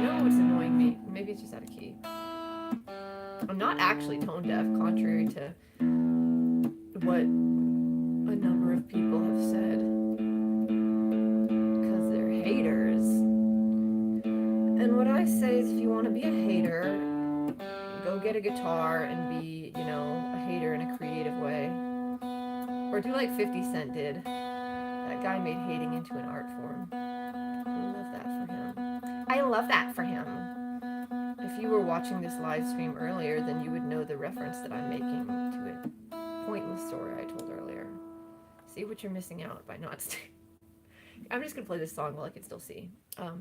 know what's annoying me? Maybe it's just out of key. I'm not actually tone deaf, contrary to what a number of people have said. Because they're haters. And what I say is if you want to be a hater, go get a guitar and be, you know, a hater in a creative way. Or do like 50 Cent did. That guy made hating into an art form. I love that for him. I love that for him. If you were watching this live stream earlier, then you would know the reference that I'm making to a point in the story I told earlier. See what you're missing out by not staying. I'm just gonna play this song while I can still see.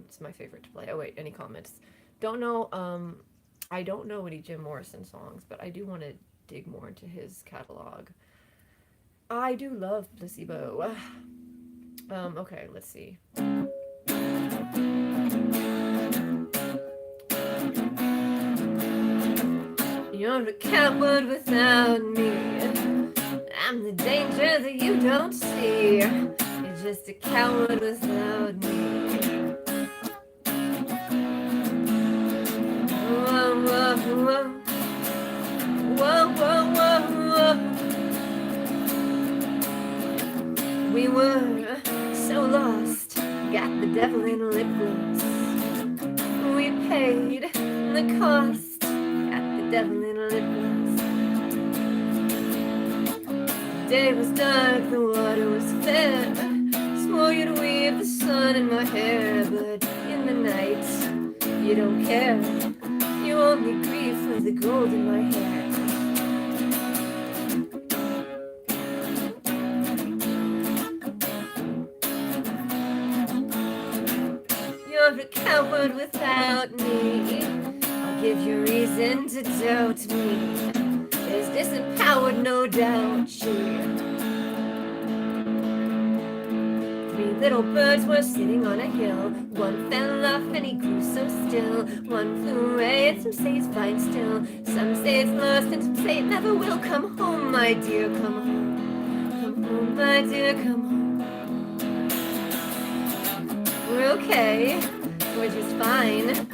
It's my favorite to play. Oh wait, any comments? Don't know. I don't know any Jim Morrison songs, but I do want to dig more into his catalog. I do love Placebo. Okay, let's see. You're a coward without me. I'm the danger that you don't see. You're just a coward without me. Whoa, whoa, whoa. Whoa, whoa, whoa, whoa. We were so lost, got the devil in lip gloss. We paid the cost, got the devil in lip gloss. The day was dark, the water was fair. Swore you'd weave the sun in my hair, but in the night, you don't care. You only grieve for the gold in my hair. You're a coward without me. I'll give you reason to doubt me. Is disempowered, no doubt, sure. Three little birds were sitting on a hill. One fell off and he grew so still. One flew away and some say it's fine still. Some say it's lost and some say it never will. Come home, my dear, come home. Come home, my dear, come home. We're okay, we're just fine.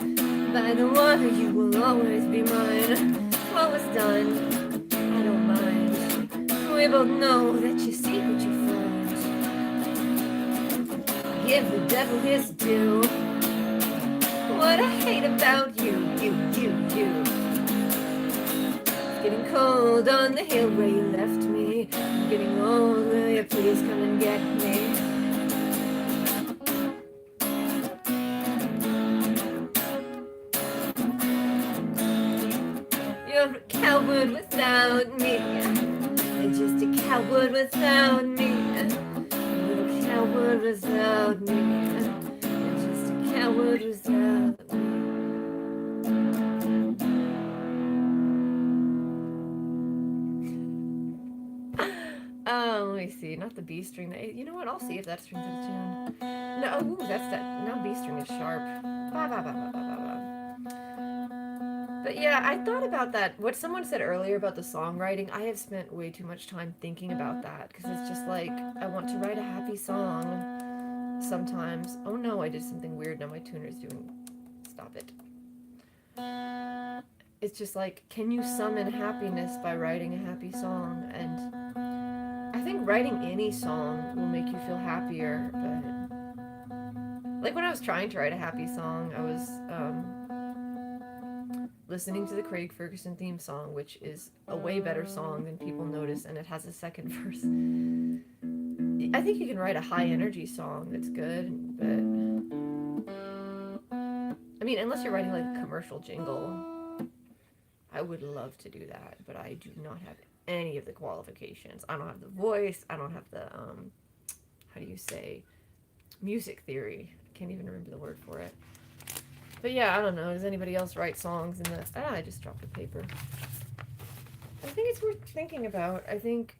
By the water you will always be mine. What was done, I don't mind. We both know that you seek what you find. Give the devil his due. What I hate about you. Getting cold on the hill where you left me. I'm getting old, will you please come and get me? You're a coward without me. You're just a coward without me. Coward without me. You're just a coward without me. Let me see. Not the B string. You know what? I'll see if that string's in tune. No, ooh, that's that. Now B string is sharp. Ba ba ba ba ba ba ba. But yeah, I thought about that. What someone said earlier about the songwriting, I have spent way too much time thinking about that because it's just like I want to write a happy song sometimes. Oh no, I did something weird. Now my tuner's doing. Stop it. It's just like, can you summon happiness by writing a happy song? And I think writing any song will make you feel happier. But like when I was trying to write a happy song, I was listening to the Craig Ferguson theme song, which is a way better song than people notice, and it has a second verse. I think you can write a high energy song that's good, but I mean, unless you're writing like a commercial jingle, I would love to do that, but I do not have any of the qualifications. I don't have the voice. I don't have the how do you say, music theory. I can't even remember the word for it. But yeah, I don't know. Does anybody else write songs in the... Ah, I just dropped a paper. I think it's worth thinking about. I think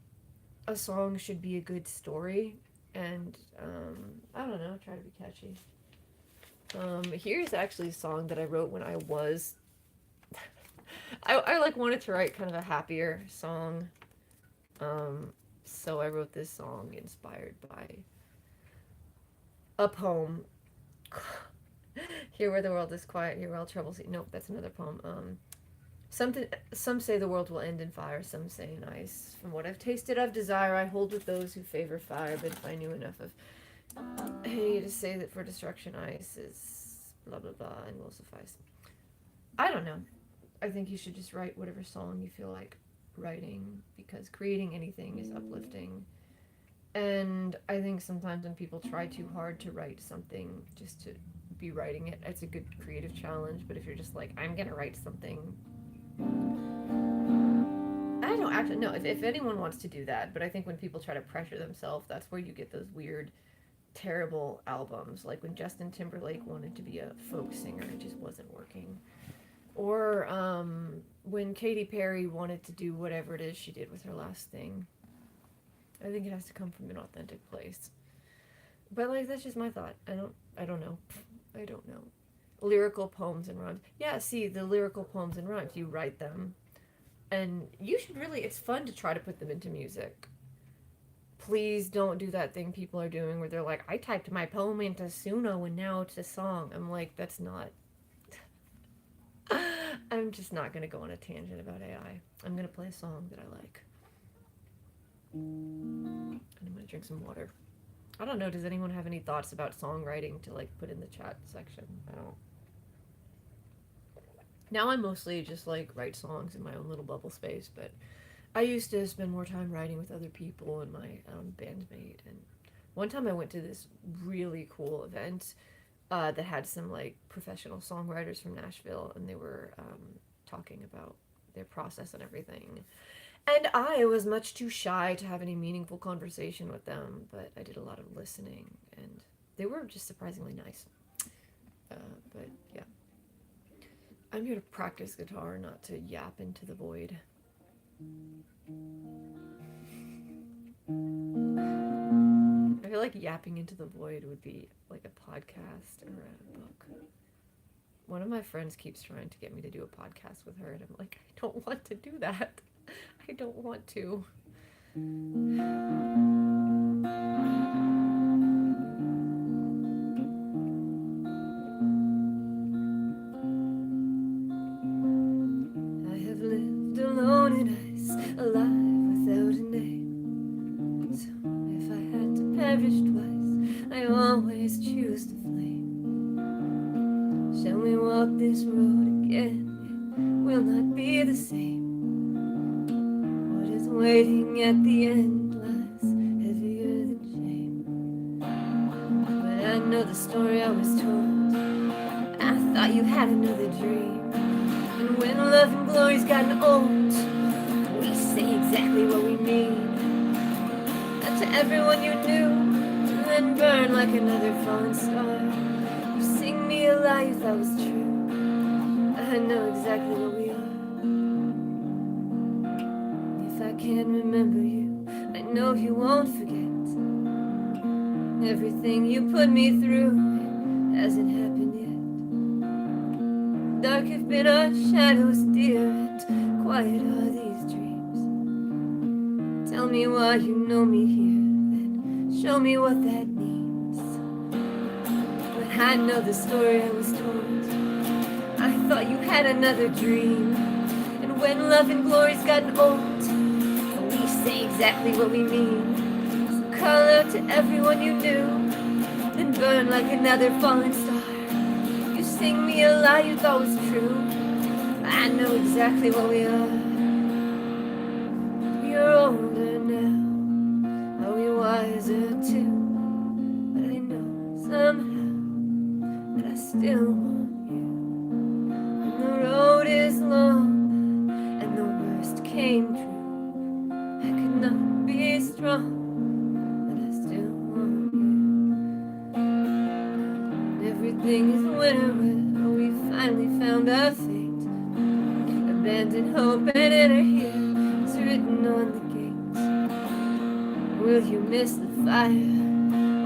a song should be a good story, and I don't know, try to be catchy. Here's actually a song that I wrote when I was... I like wanted to write kind of a happier song. So I wrote this song inspired by a poem. Here where the world is quiet, here where all troubles... Nope, that's another poem. Some say the world will end in fire, some say in ice. From what I've tasted of desire, I hold with those who favor fire. But if I knew enough of hay to say that for destruction ice is blah blah blah and will suffice. I don't know. I think you should just write whatever song you feel like writing, because creating anything is uplifting. And I think sometimes when people try too hard to write something just to be writing it, it's a good creative challenge. But if you're just like, I'm gonna write something, I don't actually know if anyone wants to do that, but I think when people try to pressure themselves, that's where you get those weird, terrible albums. Like when Justin Timberlake wanted to be a folk singer, it just wasn't working. Or when Katy Perry wanted to do whatever it is she did with her last thing. I think it has to come from an authentic place. But like, that's just my thought. I don't know. I don't know. Lyrical poems and rhymes. Yeah, see, the lyrical poems and rhymes, you write them. And you should really, it's fun to try to put them into music. Please don't do that thing people are doing where they're like, I typed my poem into Suno and now it's a song. I'm like, that's not... I'm just not going to go on a tangent about AI. I'm going to play a song that I like. And I'm going to drink some water. I don't know, does anyone have any thoughts about songwriting to like put in the chat section? I don't. Now I mostly just like write songs in my own little bubble space, but I used to spend more time writing with other people and my bandmate. And one time I went to this really cool event that had some like professional songwriters from Nashville, and they were talking about their process and everything. And I was much too shy to have any meaningful conversation with them, but I did a lot of listening, and they were just surprisingly nice. But yeah. I'm here to practice guitar, not to yap into the void. I feel like yapping into the void would be like a podcast or a book. One of my friends keeps trying to get me to do a podcast with her, and I'm like, I don't want to do that. I don't want to. I have lived alone in ice, alive without a name. So if I had to perish twice, I always choose to flame. Shall we walk this road again? It will not be the same. Waiting at the end lies heavier than shame. But I know the story I was told. I thought you had another dream. And when love and glory's gotten old, we say exactly what we mean. And to everyone you knew, and then burn like another falling star. You sing me a lie you thought was true. I know exactly what we are. I can't remember you, I know you won't forget. Everything you put me through, it hasn't happened yet. Dark have been our shadows, dear, and quiet are these dreams. Tell me why you know me here, then show me what that means. But I know the story I was told. I thought you had another dream. And when love and glory's gotten old, we say exactly what we mean. So call out to everyone you knew, then burn like another fallen star. You sing me a lie you thought was true. I know exactly what we are. We are older now. Are we wiser too? But I know somehow that I still want you. And the road is long and the worst came true. I could not be strong, but I still want you. Everything is winter where we finally found our fate. Abandoned hope and enter here. It's written on the gates. Will you miss the fire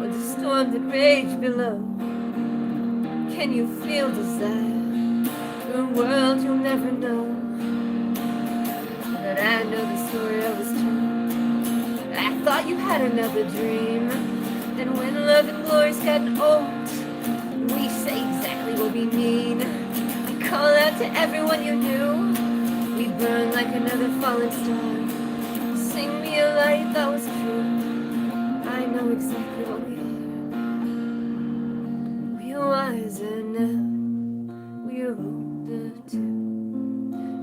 or the storm that raged below? Can you feel desire for a world you'll never know? But I know the story I was told. I thought you had another dream. And when love and glory's gotten old, we say exactly what we mean. We call out to everyone you knew. We burn like another fallen star. Sing me a lie you thought was true. I know exactly what we are. We are wiser now. We are older too.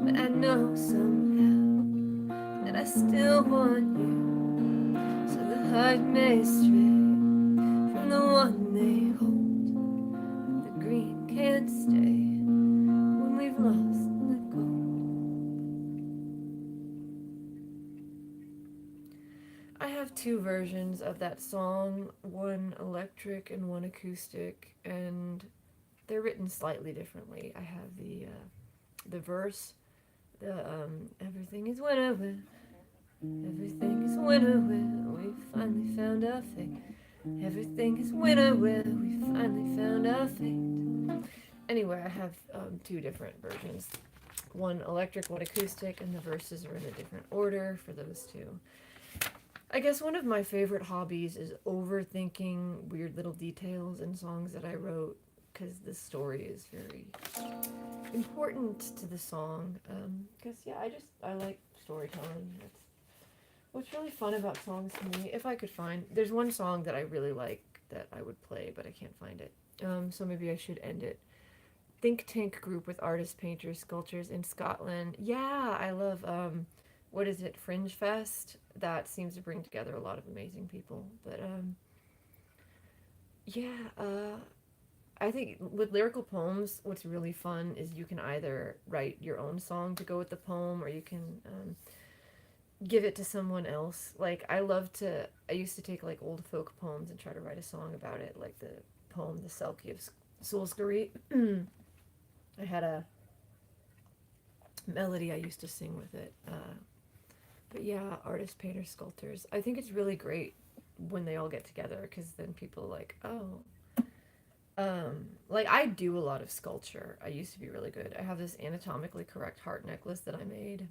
But I know somehow that I still want you. So the heart may stray from the one they hold. The green can't stay when we've lost the gold. I have two versions of that song, one electric and one acoustic, and they're written slightly differently. I have the verse, the everything is winter when, everything is winter when we finally found our fate. Everything is winter when we finally found our fate. Anyway, I have two different versions. One electric, one acoustic, and the verses are in a different order for those two. I guess one of my favorite hobbies is overthinking weird little details in songs that I wrote, because the story is very important to the song. Because, I like storytelling. That's what's really fun about songs to me. If I could find, there's one song that I really like that I would play, but I can't find it. So maybe I should end it. Think tank group with artists, painters, sculptors in Scotland. Yeah, I love, what is it, Fringe Fest? That seems to bring together a lot of amazing people. But, I think with lyrical poems, what's really fun is you can either write your own song to go with the poem, or you can give it to someone else. Like, I used to take like old folk poems and try to write a song about it, like the poem The Selkie of Salisbury. I had a melody I used to sing with it. But yeah, artists, painters, sculptors. I think it's really great when they all get together, because then people are like, oh. Like, I do a lot of sculpture. I used to be really good. I have this anatomically correct heart necklace that I made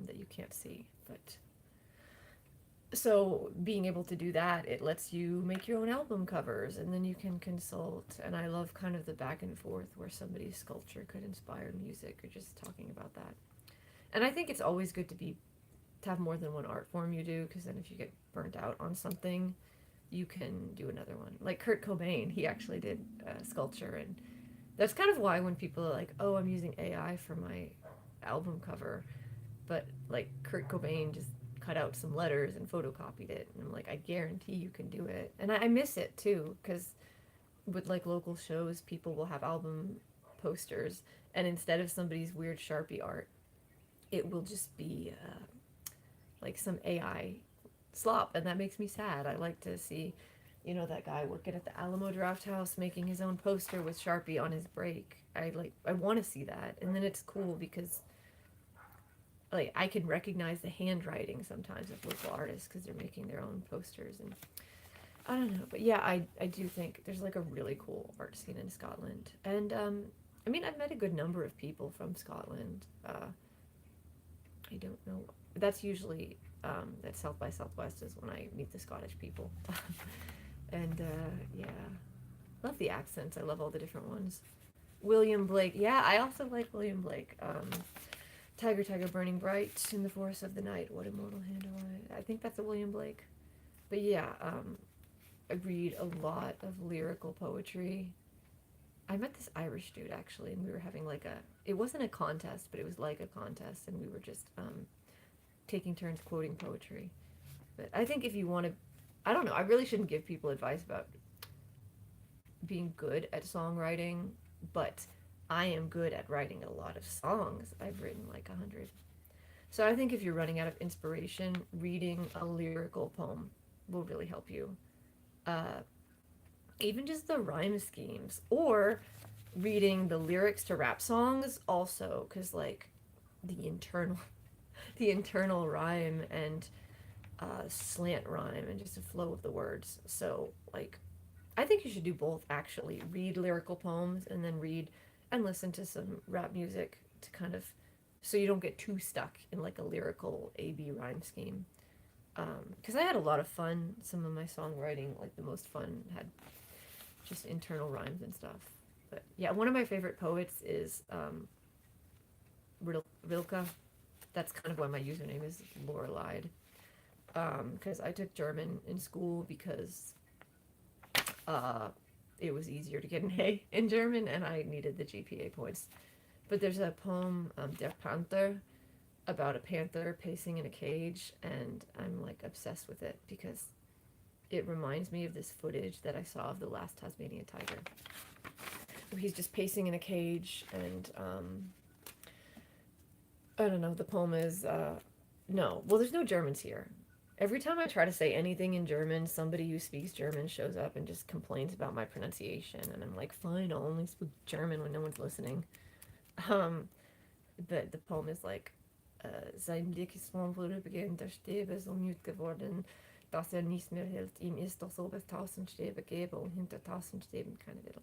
that you can't see. But so being able to do that, it lets you make your own album covers, and then you can consult. And I love kind of the back and forth where somebody's sculpture could inspire music, or just talking about that. And I think it's always good to have more than one art form you do, because then if you get burnt out on something, you can do another one. Like Kurt Cobain, he actually did sculpture, and that's kind of why when people are like, oh, I'm using AI for my album cover, but like Kurt Cobain just cut out some letters and photocopied it, and I'm like, I guarantee you can do it. And I miss it too, because with like local shows, people will have album posters, and instead of somebody's weird Sharpie art, it will just be like some AI slop, and that makes me sad. I like to see, that guy working at the Alamo Draft House making his own poster with Sharpie on his break. I want to see that, and then it's cool because like I can recognize the handwriting sometimes of local artists because they're making their own posters, and I don't know, but yeah, I do think there's like a really cool art scene in Scotland, and I mean, I've met a good number of people from Scotland. I don't know. That's usually at South by Southwest is when I meet the Scottish people. And yeah, love the accents. I love all the different ones. William Blake. Yeah, I also like William Blake. Tiger, Tiger, Burning Bright in the Forest of the Night. What immortal hand do I think that's a William Blake. But yeah, I read a lot of lyrical poetry. I met this Irish dude actually, and we were having like a. It wasn't a contest, but it was like a contest, and we were just taking turns quoting poetry. But I think if you want to, I don't know. I really shouldn't give people advice about being good at songwriting, but I am good at writing a lot of songs. I've written like 100. So I think if you're running out of inspiration, reading a lyrical poem will really help you. Uh, Even just the rhyme schemes, or reading the lyrics to rap songs also, because like the internal the internal rhyme and slant rhyme and just the flow of the words. So like I think you should do both actually. Read lyrical poems and then read and listen to some rap music to kind of so you don't get too stuck in like a lyrical AB rhyme scheme. Because I had a lot of fun. Some of my songwriting, like the most fun, had just internal rhymes and stuff. But yeah, one of my favorite poets is Rilke. That's kind of why my username is Lorelide. Because I took German in school because uh, it was easier to get an A in German, and I needed the GPA points. But there's a poem, Der Panther, about a panther pacing in a cage, and I'm like obsessed with it because it reminds me of this footage that I saw of the last Tasmanian tiger. Where he's just pacing in a cage, and I don't know. The poem is no. Well, there's no Germans here. Every time I try to say anything in German, somebody who speaks German shows up and just complains about my pronunciation, and I'm like, fine, I'll only speak German when no one's listening. Um, the poem is like, sein Blick ist vom Vorübergehen der Stäbe so müd geworden, dass nicht mehr hält. Ihm ist doch so bis 1000 Stäbe gäbe und hinter 1000 Stäben keine Welt.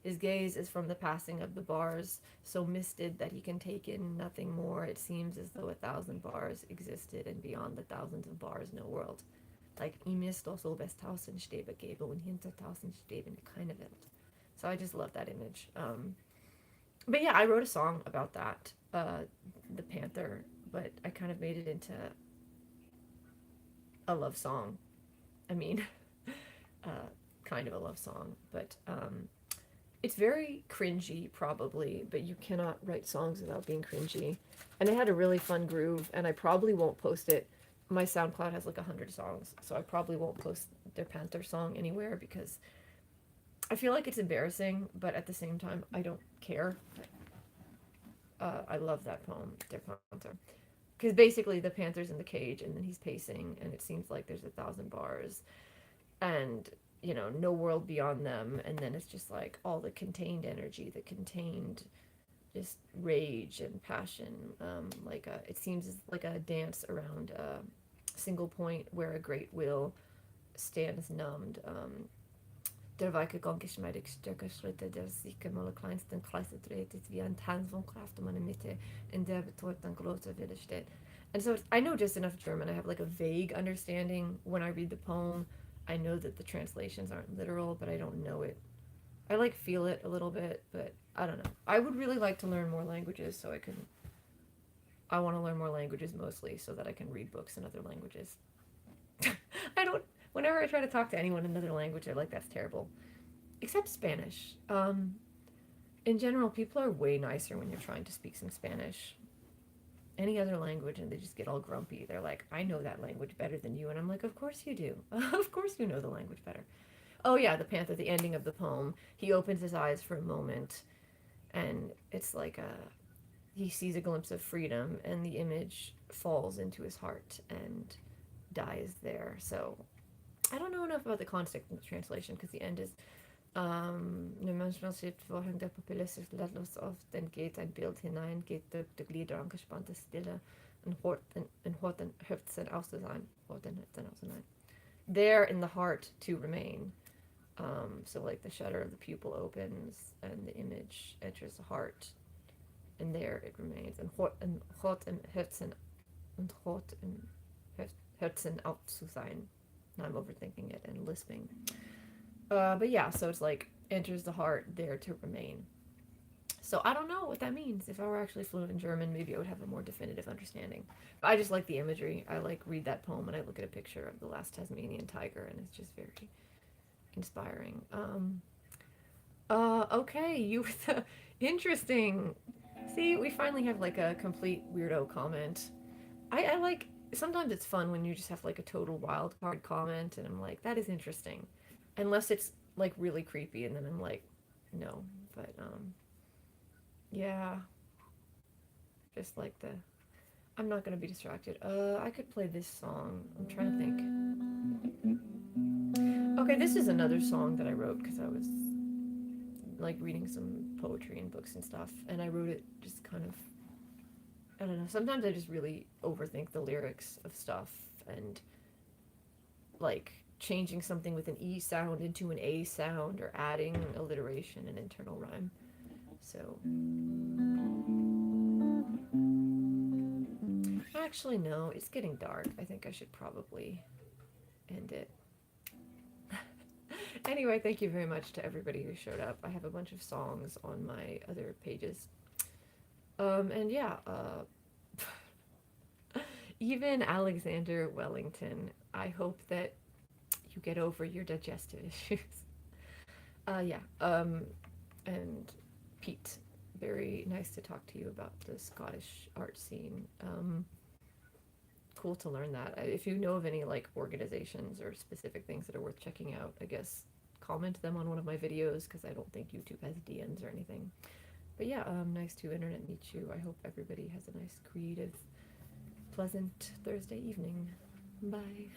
His gaze is from the passing of the bars, so misted that he can take in nothing more. It seems as though 1,000 bars existed, and beyond the thousands of bars, no world. Like, ihm ist doch so bis 1000 Stäbe gäbe und hinter 1000 Stäben keine Welt. So I just love that image. But yeah, I wrote a song about that, the panther, but I kind of made it into a love song. I mean, kind of a love song, but it's very cringy, probably, but you cannot write songs without being cringy. And it had a really fun groove, and I probably won't post it. My SoundCloud has like 100 songs, so I probably won't post their Panther song anywhere because I feel like it's embarrassing, but at the same time, I don't care. I love that poem, their Panther. Because basically, the panther's in the cage, and then he's pacing, and it seems like there's 1,000 bars. And no world beyond them, and then it's just like all the contained energy, the contained just rage and passion, it seems like a dance around a single point where a great will stands numbed. Der weike geschmeidig Stöckerschritte, der sich im allerkleinsten Kreise dreht, ist wie ein Tanz von Kraft um eine Mitte, in der betort ein großer Wille steht. And so I know just enough German. I have like a vague understanding when I read the poem. I know that the translations aren't literal, but I don't know it. I like feel it a little bit, but I don't know. I would really like to learn more languages so I want to learn more languages mostly so that I can read books in other languages. Whenever I try to talk to anyone in another language, they're like, that's terrible. Except Spanish. In general, people are way nicer when you're trying to speak some Spanish. Any other language, and they just get all grumpy. They're like, I know that language better than you. And I'm like, of course you do. Of course you know the language better. Oh yeah, the panther, the ending of the poem. He opens his eyes for a moment, and it's like he sees a glimpse of freedom, and the image falls into his heart and dies there. So I don't know enough about the context in the translation, because the end is Når manchmal steht vorhin der Pupille sich lautlos auf, dann geht ein Bild hinein, geht durch die Glieder angespannte Stille und hört den Herzen aus zu sein. There in the heart to remain. So like the shutter of the pupil opens and the image enters the heart, and there it remains. And hot im Herzen und hot im Herzen out zu sein. Now I'm overthinking it and lisping. But yeah, so it's like enters the heart, there to remain. So I don't know what that means. If I were actually fluent in German, maybe I would have a more definitive understanding. But I just like the imagery. I like read that poem and I look at a picture of the last Tasmanian tiger, and it's just very inspiring. Okay, you with the interesting. See, we finally have like a complete weirdo comment. I like, sometimes it's fun when you just have like a total wild card comment, and I'm like, that is interesting. Unless it's like really creepy, and then I'm like, no. But yeah, just like the. I'm not gonna be distracted. I could play this song. I'm trying to think. Okay, this is another song that I wrote because I was like reading some poetry and books and stuff, and I wrote it just kind of, I don't know, sometimes I just really overthink the lyrics of stuff, and like changing something with an E sound into an A sound, or adding alliteration and internal rhyme. So actually no, it's getting dark. I think I should probably end it. Anyway, thank you very much to everybody who showed up. I have a bunch of songs on my other pages. And yeah, even Alexander Wellington, I hope that you get over your digestive issues. Yeah, and Pete, very nice to talk to you about the Scottish art scene. Cool to learn that. If you know of any like organizations or specific things that are worth checking out, I guess comment them on one of my videos, because I don't think YouTube has DMs or anything. But yeah, nice to internet meet you. I hope everybody has a nice, creative, pleasant Thursday evening. Bye.